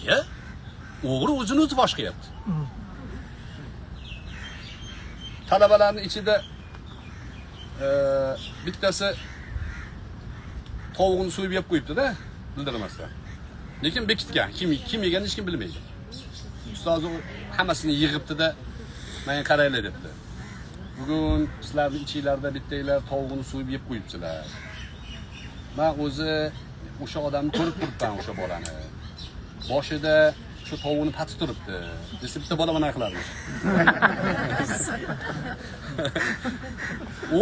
B: Ya? O'g'ri o'zini o'zi fosh qilyapti. Talabalarning ichida bittasi tovuqni so'yib yeb qo'yibdi-da, bildirmasdan. Lekin bekitgan, kim yeganini hech kim bilmaydi. Ustozi hammasini yig'ibdi-da, menga qaranglar debdi. Bugun sizlarning ichinglarda bittanglar tovuqni so'yib yeb qo'yibsizlar. Men o'zi o'sha odamni ko'rib turibman, o'sha bolani. Boshida shu tovuqni patib turibdi. Desa bitta bola mana qiladi.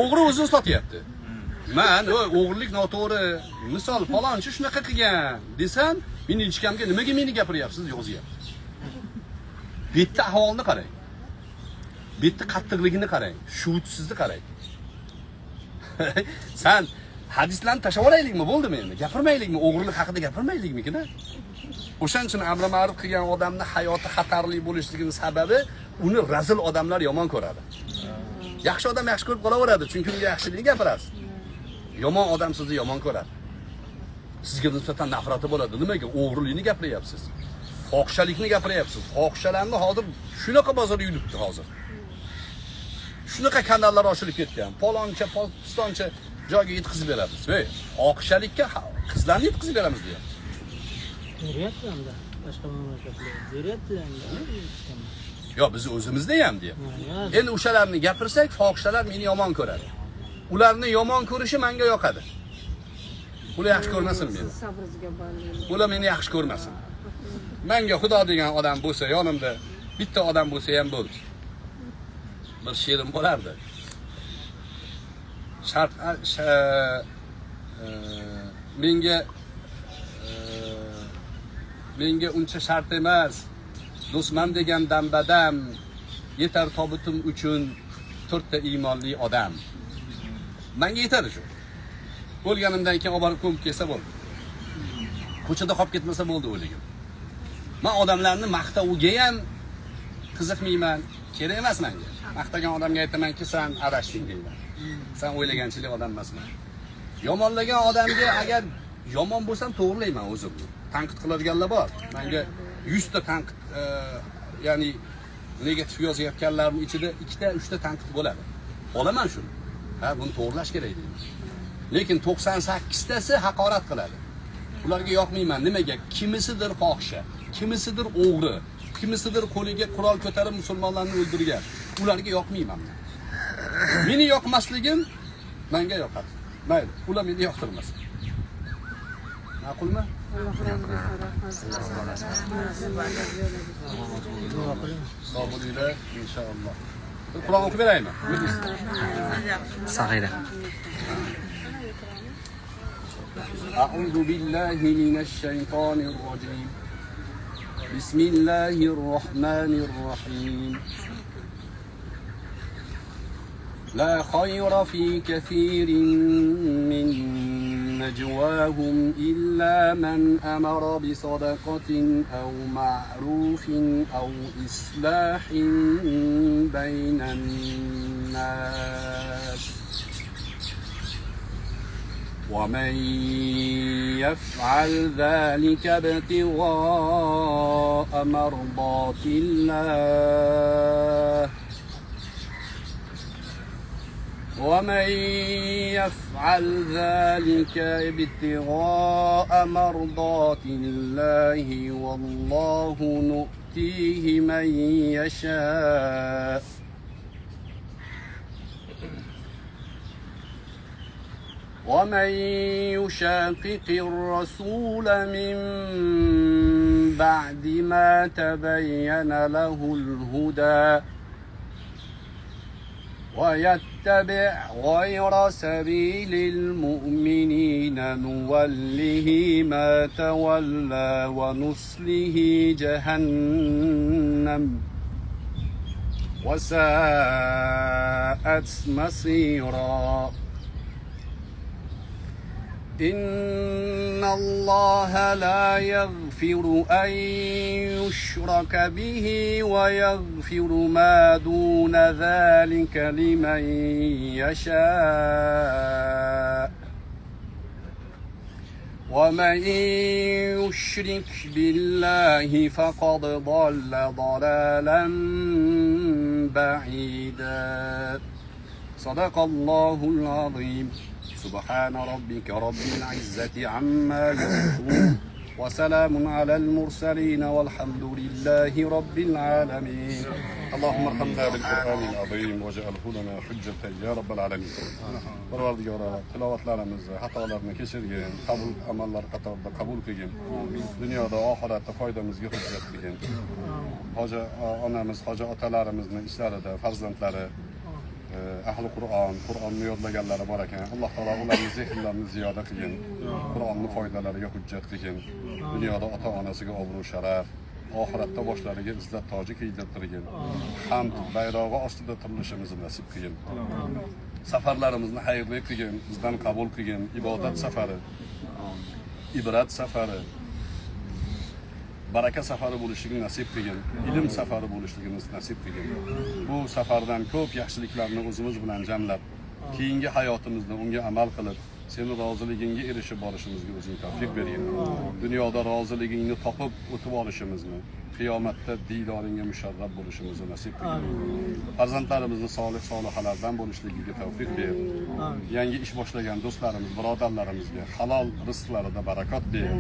B: O'g'ri o'zini sotyapti. Men o'g'irlik noto'g'ri, misol falonchi shunaqa qilgan desam, meni ichkamga nimaga meni gapiryapsiz yozyapti. Bitta ahvolni qarang. Bitta qattiqligini qarang, shuutsizlikni qarang. Sen hadislarni tashlab olaylikmi, bo'ldimi endi? Gapirmaylikmi, o'g'rilik haqida gapirmaylikmi-ki-da? O'shaning uchun amr ma'ruf qilgan odamning hayoti xatarli bo'lishligining sababi uni razil odamlar yomon ko'radi. Yaxshi odam yaxshi ko'rib qolaveradi, chunki unga yaxshilikni gapirasiz. Yomon odam sizni yomon ko'radi. Sizga nisbatan nafrati bo'ladi. Nimaga o'g'rilikni gapiryapsiz? Fohishalikni gapiryapsiz. Fohishalarni hozir shunaqa bozorga yuribdi hozir. Shunaqa kanallar ochilib ketgan. Paloncha, Pokistoncha joyga yetkazib beramiz. Voy, fohishalikka qizlarni yetkazib beramiz deyapti.
A: Beryapti hamda boshqa mamlakatlar. Beryaptilar hamda.
B: Yo, biz o'zimizda ham deyapti. Endi o'shalarni gapirsak, fohishalar meni yomon ko'radi. Ularni yomon ko'rishi menga yoqadi. Ular yaxshi ko'rmasin meni.
D: Sabrizga bog'laylik.
B: Ular meni yaxshi ko'rmasin. Menga Xudo degan odam bo'lsa, yonimda bitta odam bo'lsa ham bo'ldi. Bir she'rim bo'lardi. Shart menga uncha shart emas. Do'stman degan dambadam yetar tobutim uchun 4 ta iymonli odam. Menga yetadi shu. O'lganimdan keyin olib borib ko'mib kelsa bo'ldi. Ko'chada qolib ketmasa bo'ldi o'ligim. Men odamlarni maqtavuga ham qiziqmayman, kerak emas menga. Maqtagan odamga aytamanki, sen adashding deyman. Sen o'ylaganchilik odam emasman. Yomonlagan odamga agar yomon bo'lsam to'g'rilayman o'zim. Tanqid qiladiganlar bor. Menga 100 ta tanqid, ya'ni negativ yozayotganlarning ichida 2 ta, 3 ta tanqid bo'ladi. Olaman shuni. Ha, buni to'g'rilash kerak deyman. Lekin 98 tasi haqorat qiladi. Ularga yoqmayman. Nimaga? Kimisidir fohisha, kimisidir o'g'ri, kimisidir qo'liga qurol ko'tarib musulmonlarni o'ldirgan. Ularga yoqmayman. Meni yoqmasligim menga yoqadi. Mayli, ular meni yoqtirmasin. Ma'qulmi? Sog' bo'linglar inshaalloh. Qur'on o'qib beraymi?
F: Sag'ira.
B: أعوذ بالله من الشيطان الرجيم بسم الله الرحمن الرحيم لا خير في كثير من نجواهم إلا من أمر بصدقة أو معروف أو إصلاح بين الناس ومن يفعل ذلك ابتغاء مرضات الله ومن يفعل ذلك ابتغاء مرضات الله والله نؤتيه من يشاء ومن يشاقق الرسول من بعد ما تبين له الهدى ويتبع غير سبيل المؤمنين نوله ما تولى ونصله جهنم وساءت مصيرا إن الله لا يغفر أن يشرك به ويغفر ما دون ذلك لمن يشاء ومن يشرك بالله فقد ضل ضلالا بعيدا صدق الله العظيم سبحان ربك رب العزة عما يصفون وسلام على المرسلين والحمد لله رب العالمين اللهم ارحمنا بالقرآن العظيم واجعله لنا حجة يا رب العالمين Parvardigora tilovatlarimizni, xatolarni kechirgin, qabul amallar qatorida qabul qilgin. Dunyoda oxiratda foydamizga hujjat qilgin. Hoji onamiz, hoji otalarimizni ishlarida farzandlari ahli Qur'onni yodlaganlari bor ekan. Alloh taolo ularning zehnlarini ziyoda qilgin. Qur'onni foydalariga hujjat qilgin. Dunyoda ota-onasiga obro' sharaf, oxiratda boshlariga izzat toji kiydirtirgin. Hamd bayrog'i ostida turilishimizni nasib qilgin. Safarlarimizni xayrli qilgin, bizdan qabul qilgin. Ibodat safari, ibrat safari, baraka safari bo'lishligini nasib qilgin, ilm safari bo'lishligini nasib qilgin. Bu safardan ko'p yaxshiliklarni o'zimiz bilan jamlab, keyingi hayotimizda unga amal qilib, seni roziligingga erishib borishimizga o'zing tavfiq bergin. Dunyoda roziligingni topib o'tib olishimizni, qiyomatda diydoringga musharraf bo'lishimizni nasib qilgin. Farzandlarimizni solih solihalardan bo'lishligiga tavfiq ber. Yangi ish boshlagan do'stlarimiz, birodarlarimizga halol rizqlarida barakot ber.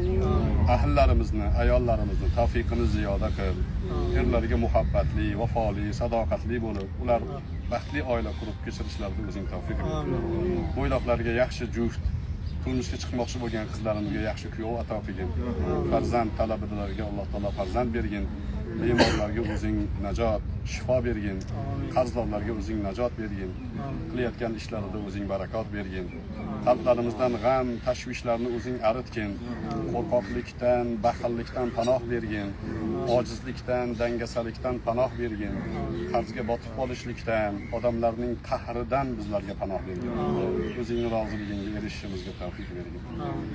B: Ahillarimizni, ayollarimizni tavfiqini ziyoda qil. Erlarga muhabbatli, vafoli, sadoqatli bo'lib, ular baxtli oila qurib kechirishlariga o'zing tavfiq ber. Bo'yloqlarga yaxshi juft, turmushga chiqmoqchi bo'lgan qizlarimizga yaxshi kuyov ato qilgin. Farzand talabalarga Alloh taolo farzand bergin. bemorlarga o'zing najot, shifo bergin. Qarzdorlarga o'zing najot bergin. Qilayotgan ishlarida o'zing barakot bergin. Qalblarimizdan g'am, tashvishlarni o'zing aritgin. Qo'rqoqlikdan, baxillikdan panoh bergin. Ojizlikdan, dangasalikdan panoh bergin. Qarzga botib qolishlikdan, odamlarning qahridan bizlarga panoh bergin. O'zingning roziligingga erishishimizga tavfiq bergin.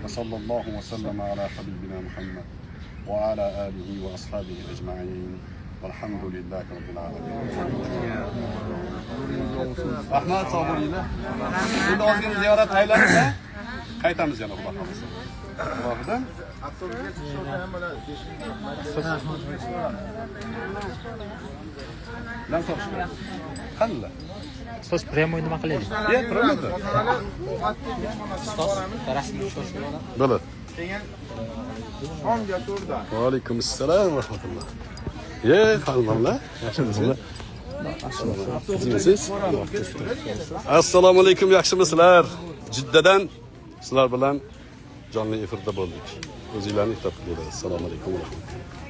B: Va sallallohu va sallama ala habibina Muhammad va ala alihi va ashabihi ajma'in. Valhamdulillahi robbil alamin. Rahmat, sog' bo'linglar. Endi ozgina ziyorat aylansa, qaytamiz yana Xudo xolasa. Allohdan Lan so'rashdi. Qanday?
F: Ustoz pryamoy nima qilaylik?
B: Promota.
E: Rasmiy shoshiladi.
B: Bo'la.
C: Shomga to'rda.
B: Va alaykum assalom va rahmatulloh. Xonimlar, yaxshimisizlar? Yaxshimisiz? Assalomu alaykum, yaxshimisizlar? Jiddadan sizlar bilan jonli efirda bo'ldik. O'zinglarni ehtiyot qilinglar. Assalomu alaykum va rahmatulloh.